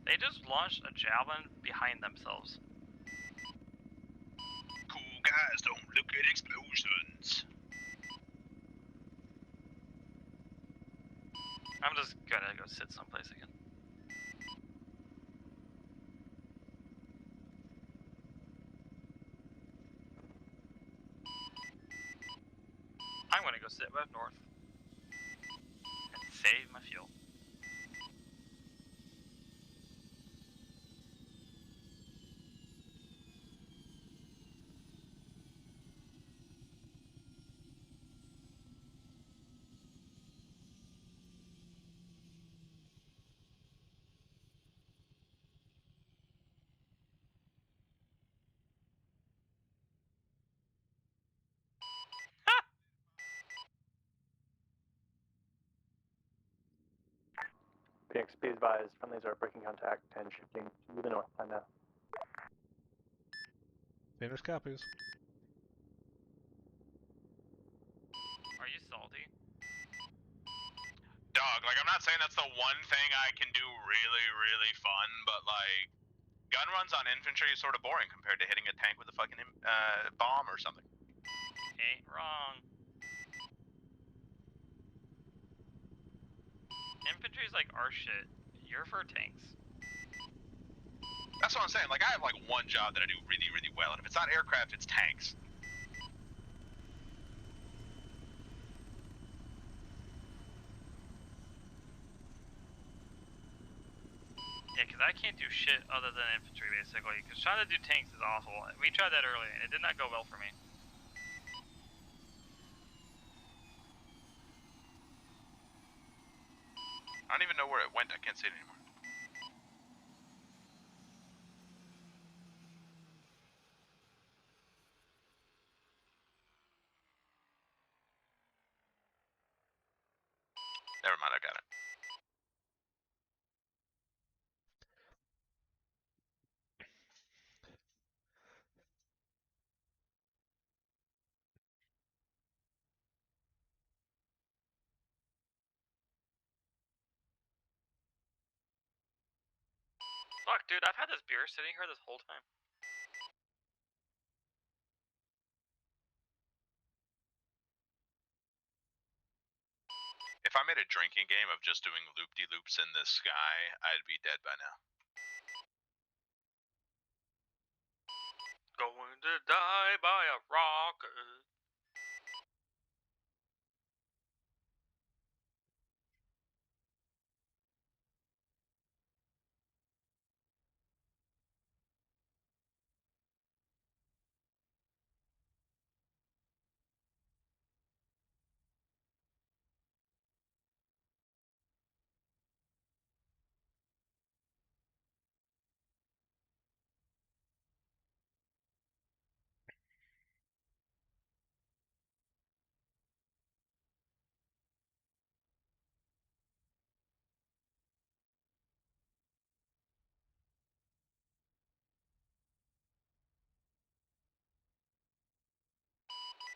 They just launched a javelin behind themselves. Cool guys don't look at explosions. I'm just gonna go sit someplace again. I'm gonna go sit with North. save my fuel. Phoenix, be advised, friendlies are breaking contact and shifting to the north time now. Phoenix copies. Are you salty? Dog, like, I'm not saying that's the one thing I can do really, really fun, but, like, gun runs on infantry is sort of boring compared to hitting a tank with a fucking bomb or something. Ain't wrong. Infantry's like our shit. You're for tanks. That's what I'm saying. Like, I have, like, one job that I do really, really well, and if it's not aircraft, it's tanks. Yeah, because I can't do shit other than infantry, basically. Because trying to do tanks is awful. We tried that earlier, and it did not go well for me. I don't even know where it went. I can't see it anymore. Never mind, I got it. Fuck, dude, I've had this beer sitting here this whole time. If I made a drinking game of just doing loop-de-loops in this sky, I'd be dead by now. Going to die by a rocket.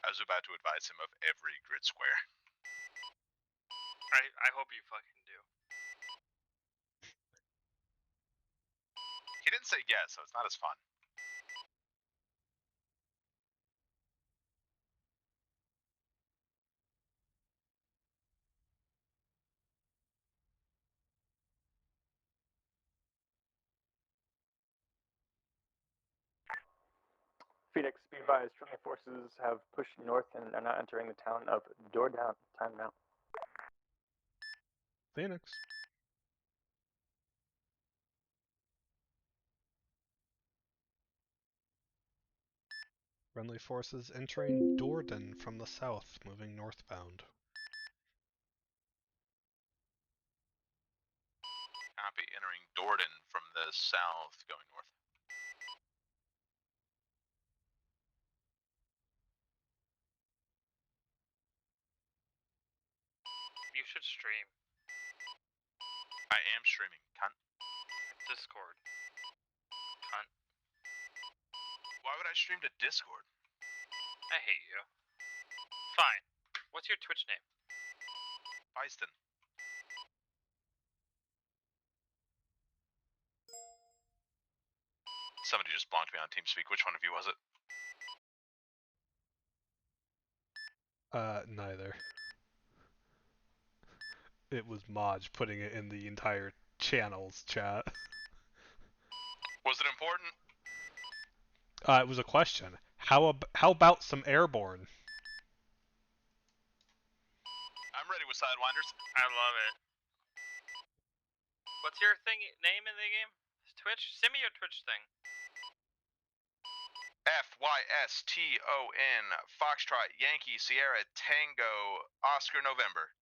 I was about to advise him of every grid square. I hope you fucking do. He didn't say yes, so it's not as fun. Phoenix, be advised, friendly forces have pushed north and are now entering the town of Door Down. Time now. Phoenix. Friendly forces entering Dorden from the south, moving northbound. Copy, entering Dorden from the south, going north. You should stream. I am streaming, cunt. Discord. Cunt. Why would I stream to Discord? I hate you. Fine. What's your Twitch name? Feiston. Somebody just blocked me on TeamSpeak. Which one of you was it? Neither. It was Maj putting it in the entire channel's chat. Was it important? It was a question. How about some airborne? I'm ready Suicide Winders. I love it. What's your name in the game? Twitch? Send me your Twitch thing. FYSTON Foxtrot Yankee Sierra Tango Oscar November.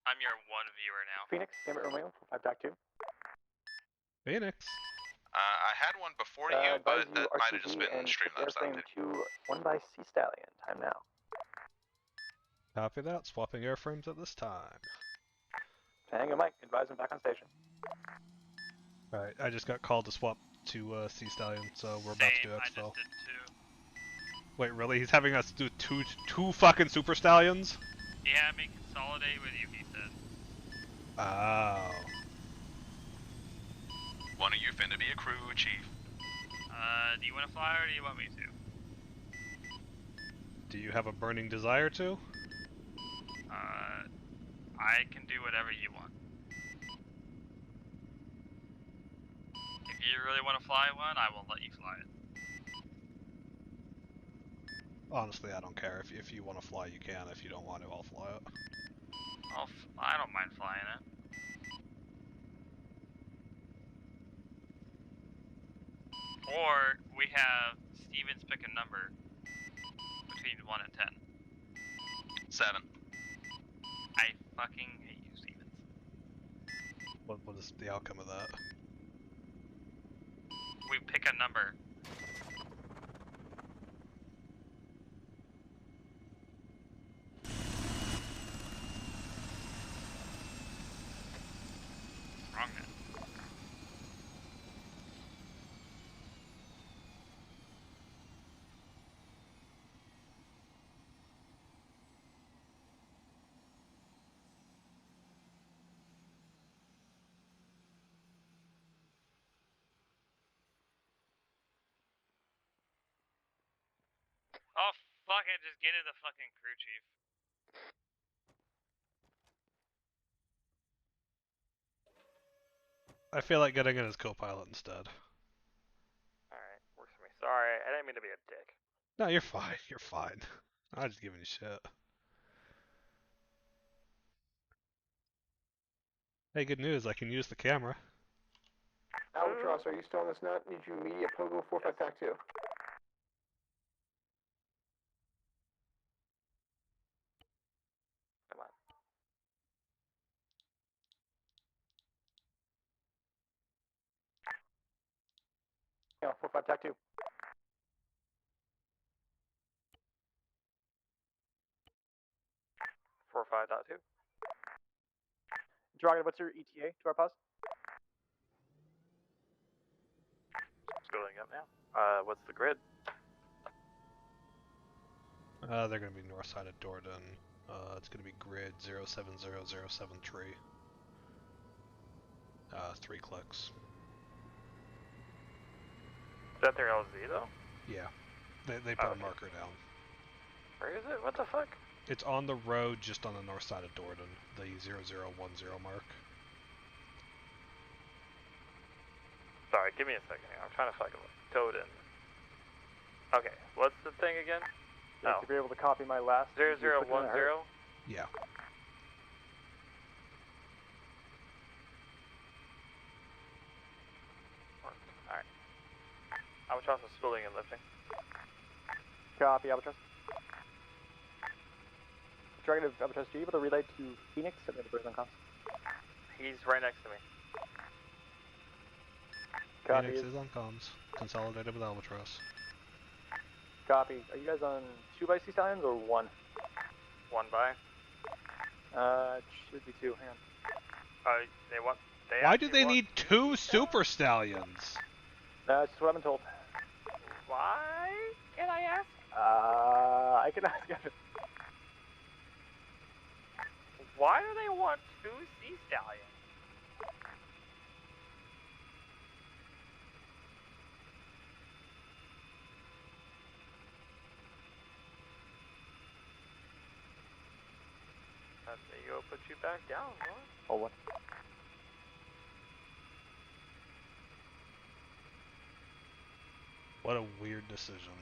I'm your one viewer now. Phoenix, Gambit Romeo, 5-2. Phoenix. I had one before you, but that might have just been Streamlabs. Airframe 2, 1 by Sea Stallion. Time now. Copy that. Swapping airframes at this time. Tango Mike, advise him back on station. Alright, I just got called to swap to Sea Stallion, so we're about to do exfil. I just did too. Wait, really? He's having us do two fucking Super Stallions? He had me consolidate with you, he said. Oh. One of you finna be a crew chief. Do you want to fly or do you want me to? Do you have a burning desire to? I can do whatever you want. If you really want to fly one, I will let you fly it. Honestly, I don't care. If you want to fly, you can. If you don't want to, I'll fly it. I don't mind flying it. Or we have Stevens pick a number between 1 and 10. 7. I fucking hate you, Stevens. What is the outcome of that? We pick a number. Wrong then. Oh, fuck it, just get in the fucking crew chief. I feel like getting in as co-pilot instead. Alright, works for me. Sorry, I didn't mean to be a dick. No, you're fine. You're fine. I'm just giving you shit. Hey, good news. I can use the camera. Albatross, are you still on this net? Need you immediate Pogo 45 TAC 2. Come on. Yeah, 45 TAC 2. Four 5.2. Interrogative, what's your ETA to our pause? Building up now. What's the grid? They're gonna be north side of Dordan. It's gonna be grid 070073. 3 clicks. Is that their LZ though? Yeah. They put a marker down. Where is it? What the fuck? It's on the road just on the north side of Dordan, the 0010 mark. Sorry, give me a second here. I'm trying to fucking code in. Okay, what's the thing again? Yeah, to be able to copy my last. 0010? Yeah. Alright. Albatross is spilling and lifting. Copy, Albatross. Interrogative, Albatross, are you able to relay to Phoenix at the person on comms? He's right next to me. Copy. Phoenix is on comms. Consolidated with Albatross. Copy. Are you guys on 2 by Sea Stallions or 1? 1 by? It should be 2. Hang on. Why do they need 2 Super Stallions? That's what I've been told. Why? Can I ask? I can ask Evan. Why do they want 2 Sea Stallions? There you go, put you back down, huh? Hold one. What a weird decision.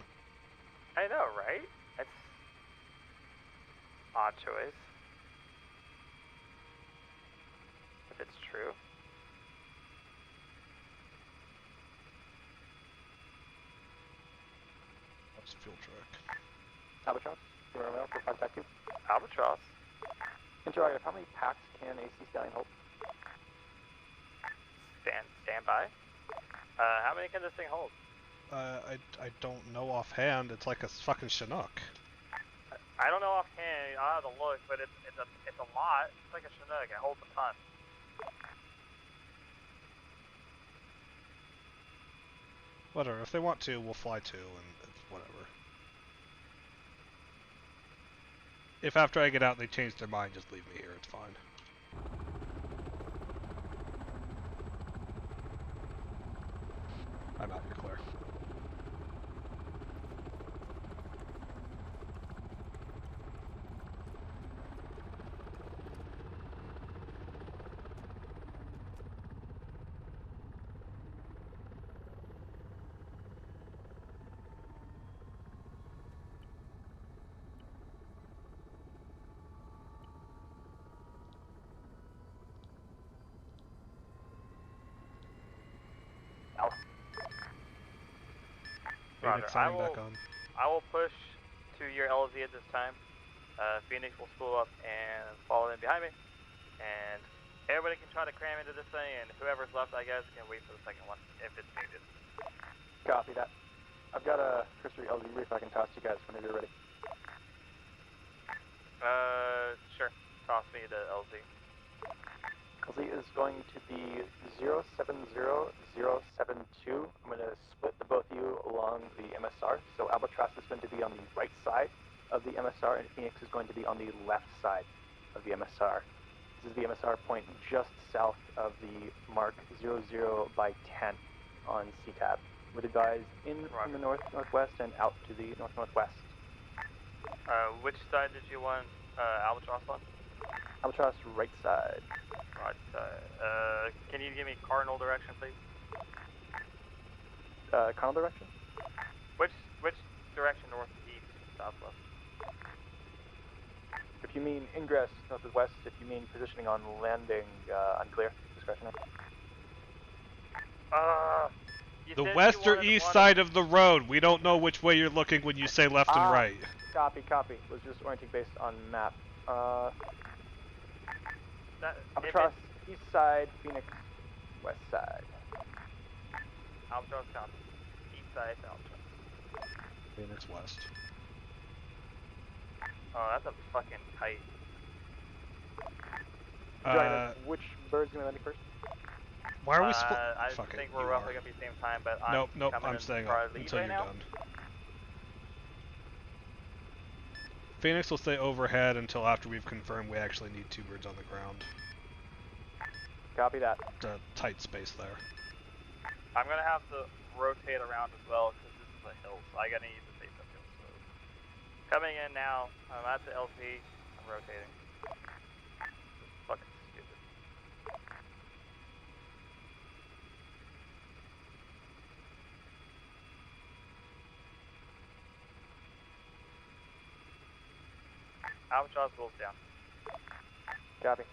I know, right? It's odd choice. If it's true. That's fuel truck. Albatross, you remember for contact 2? Albatross. Interrogative, how many packs can a sea stallion hold? Stand by. How many can this thing hold? I don't know offhand. It's like a fucking Chinook. I don't know offhand. I'll have to look, but it's a lot. It's like a Chinook. It holds a ton. Whatever. If they want to, we'll fly 2, and it's whatever. If after I get out they change their mind, just leave me here. It's fine. I'm out. You're clear. Roger. Signing back on. I will push to your LZ at this time. Phoenix will spool up and follow in behind me. And everybody can try to cram into this thing, and whoever's left, I guess, can wait for the second one, if it's needed. Copy that. I've got a cursory LZ brief I can toss you guys whenever you're ready. Sure. Toss me the LZ. LZ is going to be 070072. I'm going to split the both of you along the MSR. So Albatross is going to be on the right side of the MSR, and Phoenix is going to be on the left side of the MSR. This is the MSR point just south of the mark 00 by 10 on CTAB. Would advise in from the northwest and out to the northwest. Which side did you want Albatross on? Albatross right side. Right side. Can you give me cardinal direction, please? Cardinal direction? Which direction, north, east, southwest? If you mean ingress northwest, if you mean positioning on landing, unclear, discretionary. The west or east side of the road. We don't know which way you're looking when you say left and right. Copy. Was just orienting based on map. Albatross east side, Phoenix west side. Albatross copy. East side, Albatross. Phoenix west. Oh, that's a fucking tight. Which bird's gonna be landing first? Why are we split? I think we're roughly gonna be same time, but I'm Nope, coming I'm in staying for up lead until right you're now. done. Phoenix will stay overhead until after we've confirmed we actually need 2 birds on the ground. Copy that. It's a tight space there. I'm gonna have to rotate around as well because this is a hill, so I gotta need to face up hill. So coming in now, I'm at the LP. I'm rotating. This is fucking stupid. Albatross goes down. Copy.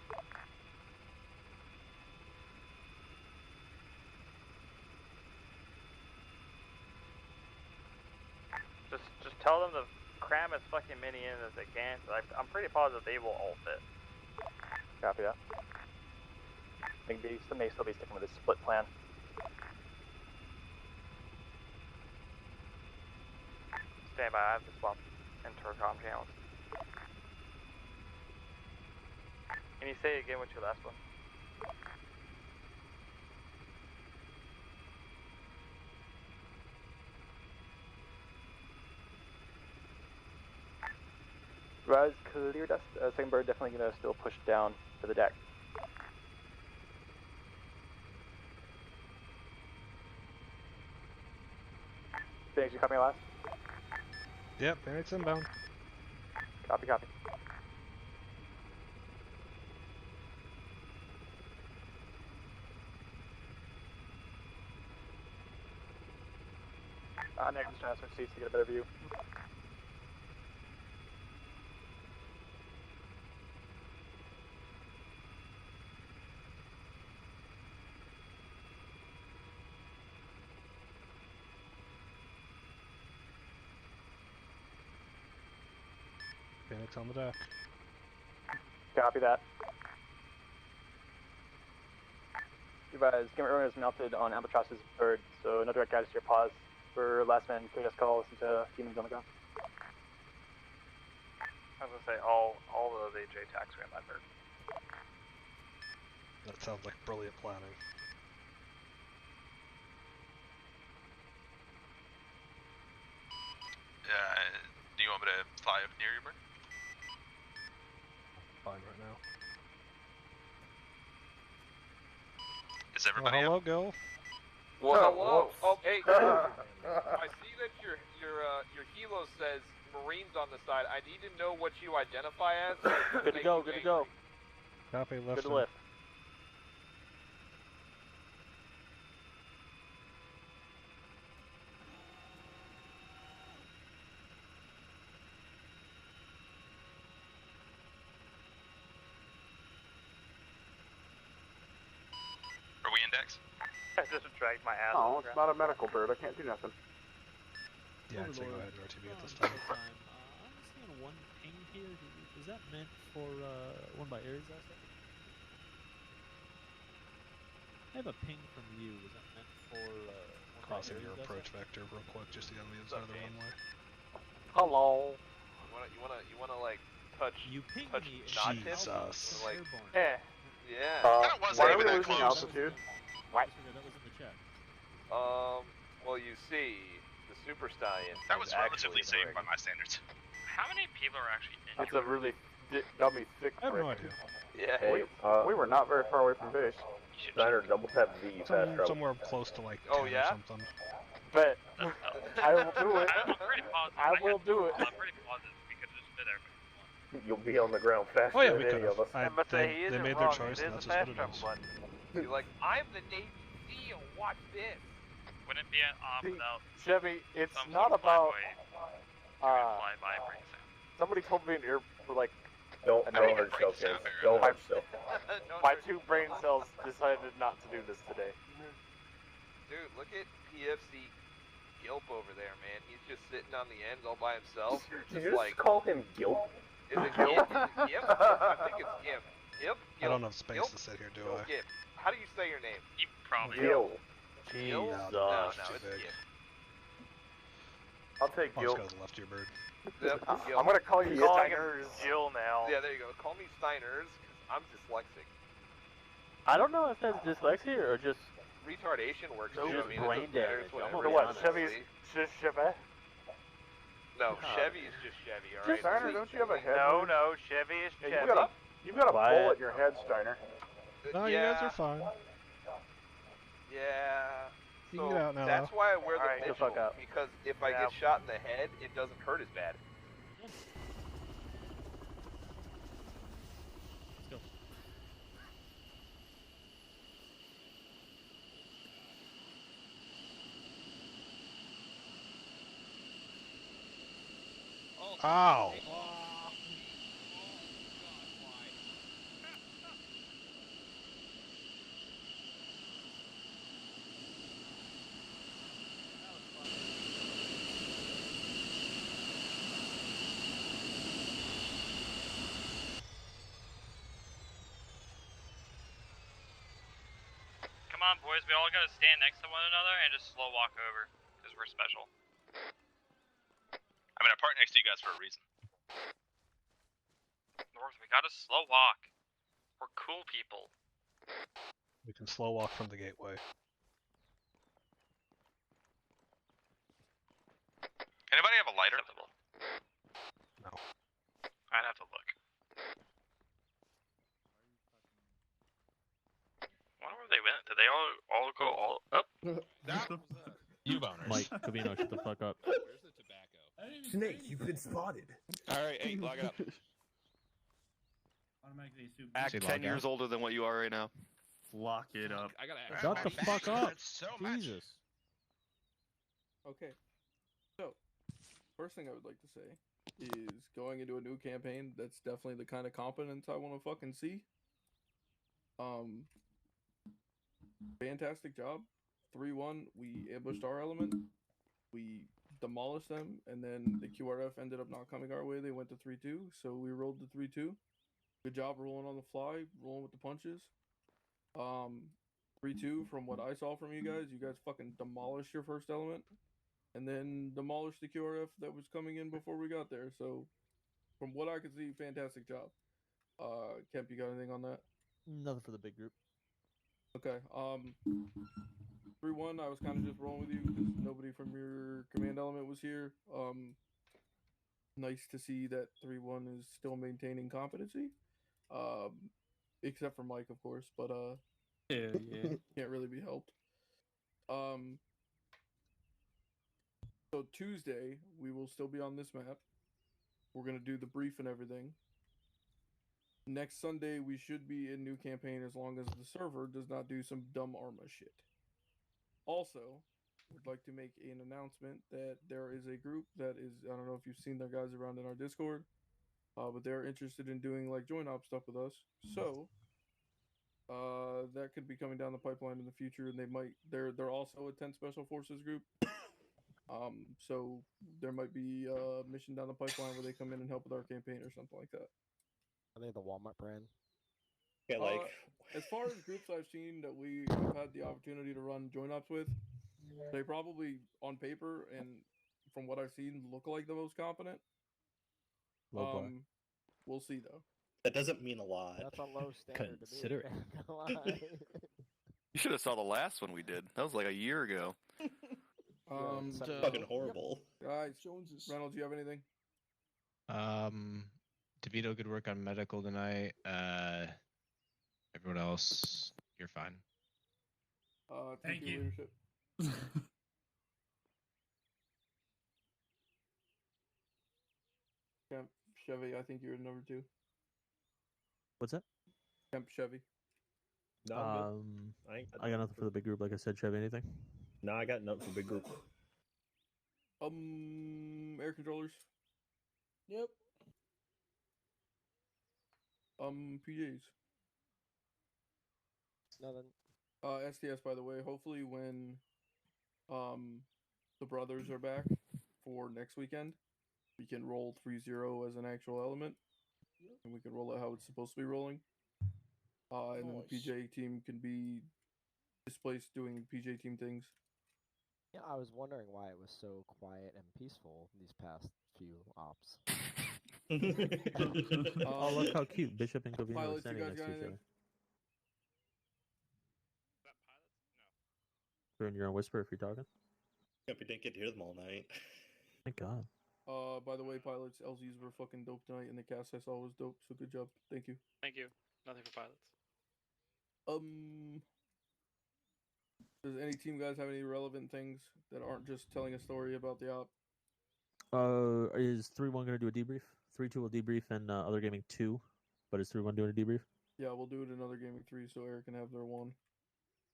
Just tell them to cram as fucking many in as they can. So I'm pretty positive they will all fit. Copy that. They may still be sticking with a split plan. Stand by. I have to swap intercom channels. Can you say again what your last one? Rise clear dust. Second bird definitely gonna still push down to the deck. Phoenix, you copy my last? Yep, Phoenix inbound. Copy. next to transfer seats to get a better view. Phoenix on the deck. Copy that. Advise, Gamer Runner is mounted on Albatross's bird, so no direct guidance to your pause. For last man, clear call, listen to humans on the ground. I was gonna say all of the JTACs are in that bird. That sounds like brilliant planning. Do you want me to fly up near you, bird? Fine right now. Is everybody hello, up? Gil. Well, Oh, hello. whoops. Oh, hey. I see that your helo says Marines on the side. I need to know what you identify as. Good to go, good to go. Copy, left. Good to lift. Are we index? I just dragged my ass. Oh, it's not a medical bird. I can't do nothing. Yeah, I'd say go Overlord. ahead and RTB at this time. I'm seeing one ping here. Is that meant for one by Ares asset? I have a ping from you. Is that meant for one Crossing by your Ares approach asset? vector real quick, just to get on the other side of the runway. Hello. You wanna like touch You pinged touch me. not him? Jesus. Like, Airborne. yeah. That wasn't Why are even we that losing close. altitude? What? That was in the chat. Well, you see, the Super Stallion. That was is relatively actually safe by my standards. How many people are actually That's injured? a really dummy thick I have no brick. idea. Yeah. Hey, We were not very far away from base. Steiner, double tap V, fast travel. Somewhere close to like 10 Oh, yeah? or something. But That's I will do it. I'm pretty positive. I will do it. I'm pretty positive we could just fit everybody. You'll be on the ground faster Oh yeah, we than could any of have. us. They made their choice, and that's just what it is. You're like, I'm the Navy SEAL. Watch this. Wouldn't be an op See, without Chevy, it's some not sort of about. fly by break sound. Somebody told me like Don't hurt yourself, guys. Don't hurt yourself. my two brain cells decided not to do this today. Dude, look at PFC Gilp over there, man. He's just sitting on the ends all by himself. Did you just call him Gilp? Is it Gilp? Gip? I think it's Gip. Gip? I don't have space Gilp? to sit here, do Gilp? I? Gip. How do you say your name? You probably Gil. Gil? Jesus. No, Too it's big. Gip. I'll take I'll Gil. just go to the left of your bird. Yep, Gil. I'm gonna call you Calling him Steiners. Jill now. Yeah, there you go. Call me Steiners, because I'm dyslexic. I don't know if that's dyslexia or just Retardation works So too. is I mean, brain it doesn't matter, damage. it's I'm whatever. gonna be What? honest. Chevy's just Chevy. No, Chevy is just Chevy, alright? Steiner, don't you have a head? No, wound? no, Chevy is Hey, Chevy. you've got a Quiet. bullet in your head, Steiner. No, you guys are fine. Yeah. You can get out now, that's though. why I wear the Alright, get the vigil, fuck out. because if I get shot in the head, it doesn't hurt as bad. Let's go. Ow! Come on, boys. We all gotta stand next to one another and just slow walk over, because we're special. I mean, I parked next to you guys for a reason. North, we gotta slow walk. We're cool people. We can slow walk from the gateway. Anybody have a lighter? Acceptable. No. I'd have to look. I wonder where they went. Did they all go all up? You boners. Mike, Cavino, shut the fuck up. Where's the tobacco? Snake, you've been spotted. Alright, hey, log up. Act 10 years older than what you are right now. Lock it up. I gotta act Shut my the back fuck up. hurts so much. Jesus. Okay. First thing I would like to say is going into a new campaign, that's definitely the kind of competence I want to fucking see. Fantastic job. 3-1, we ambushed our element. We demolished them, and then the QRF ended up not coming our way. They went to 3-2, so we rolled the 3-2. Good job rolling on the fly, rolling with the punches. 3-2, from what I saw from you guys fucking demolished your first element, and then demolished the QRF that was coming in before we got there. So, from what I could see, fantastic job. Kemp, you got anything on that? Nothing for the big group. Okay. 3-1, I was kind of just rolling with you because nobody from your command element was here. Nice to see that 3-1 is still maintaining competency. Except for Mike, of course, but yeah. Can't really be helped. So Tuesday, we will still be on this map. We're gonna do the brief and everything. Next Sunday, we should be in new campaign as long as the server does not do some dumb Arma shit. Also, would like to make an announcement that there is a group that is, I don't know if you've seen their guys around in our Discord, but they're interested in doing like joint op stuff with us. So that could be coming down the pipeline in the future, and they're also a 10 Special Forces group. So there might be a mission down the pipeline where they come in and help with our campaign or something like that. Are they the Walmart brand? Yeah, like as far as groups I've seen that we have had the opportunity to run joint ops with, they probably on paper and from what I've seen look like the most competent. Low bar. We'll see though. That doesn't mean a lot. That's a low standard Consider to me. I'm not gonna lie. You should have saw the last one we did. That was like a year ago. Fucking horrible. Guys, Reynolds, you have anything? DeVito, good work on medical tonight. Everyone else, you're fine. Thank you. Leadership. Kemp Chevy, I think you're in number 2. What's that? Kemp Chevy. No, I got nothing for the big group. Like I said, Chevy, anything? No, I got nothing for big group. Air controllers. Yep. PJs. Nothing. STS, by the way, hopefully when the brothers are back for next weekend, we can roll 3-0 as an actual element, and we can roll it how it's supposed to be rolling. And then the PJ team can be displaced doing PJ team things. Yeah, I was wondering why it was so quiet and peaceful these past few ops. Oh, look how cute Bishop and Covino are Pilots, standing you guys next to got each other. anything? Turn your own whisper if you're talking. Hope you didn't get to hear them all night. Thank God. By the way, pilots, LZs were fucking dope tonight, and the cast I saw was dope, so good job. Thank you. Thank you. Nothing for pilots. Does any team guys have any relevant things that aren't just telling a story about the op? Is 3-1 going to do a debrief? 3-2 will debrief, and other gaming 2. But is 3-1 doing a debrief? Yeah, we'll do it another gaming 3 so Eric can have their 1.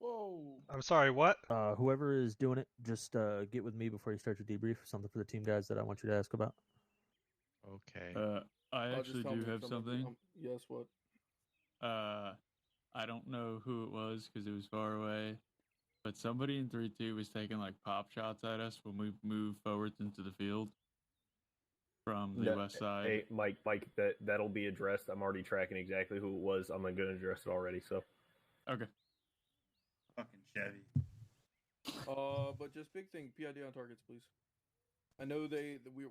Whoa. I'm sorry, what? Whoever is doing it, just get with me before you start your debrief. Something for the team guys that I want you to ask about. Okay. I actually do have something. Yes, what? I don't know who it was because it was far away, but somebody in 3-2 was taking like pop shots at us when we moved forwards into the field from the west side. Hey, Mike, that'll be addressed. I'm already tracking exactly who it was. I'm going to address it already. So. Okay. Fucking Chevy. But just big thing, PID on targets, please. I know we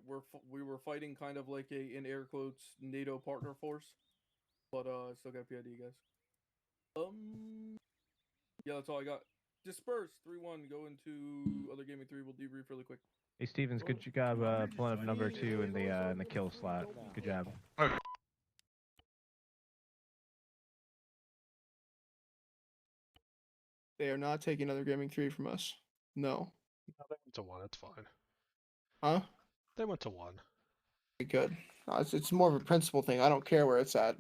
were fighting kind of like a, in air quotes, NATO partner force, but still got PID, guys. Yeah, that's all I got. Disperse 3-1. Go into other gaming 3. We'll debrief really quick. Hey Stevens, good job pulling up number 2 in the kill slot. Good job. They are not taking another gaming 3 from us. No. No, they went to 1. It's fine. Huh? They went to 1. Good. It's more of a principle thing. I don't care where it's at.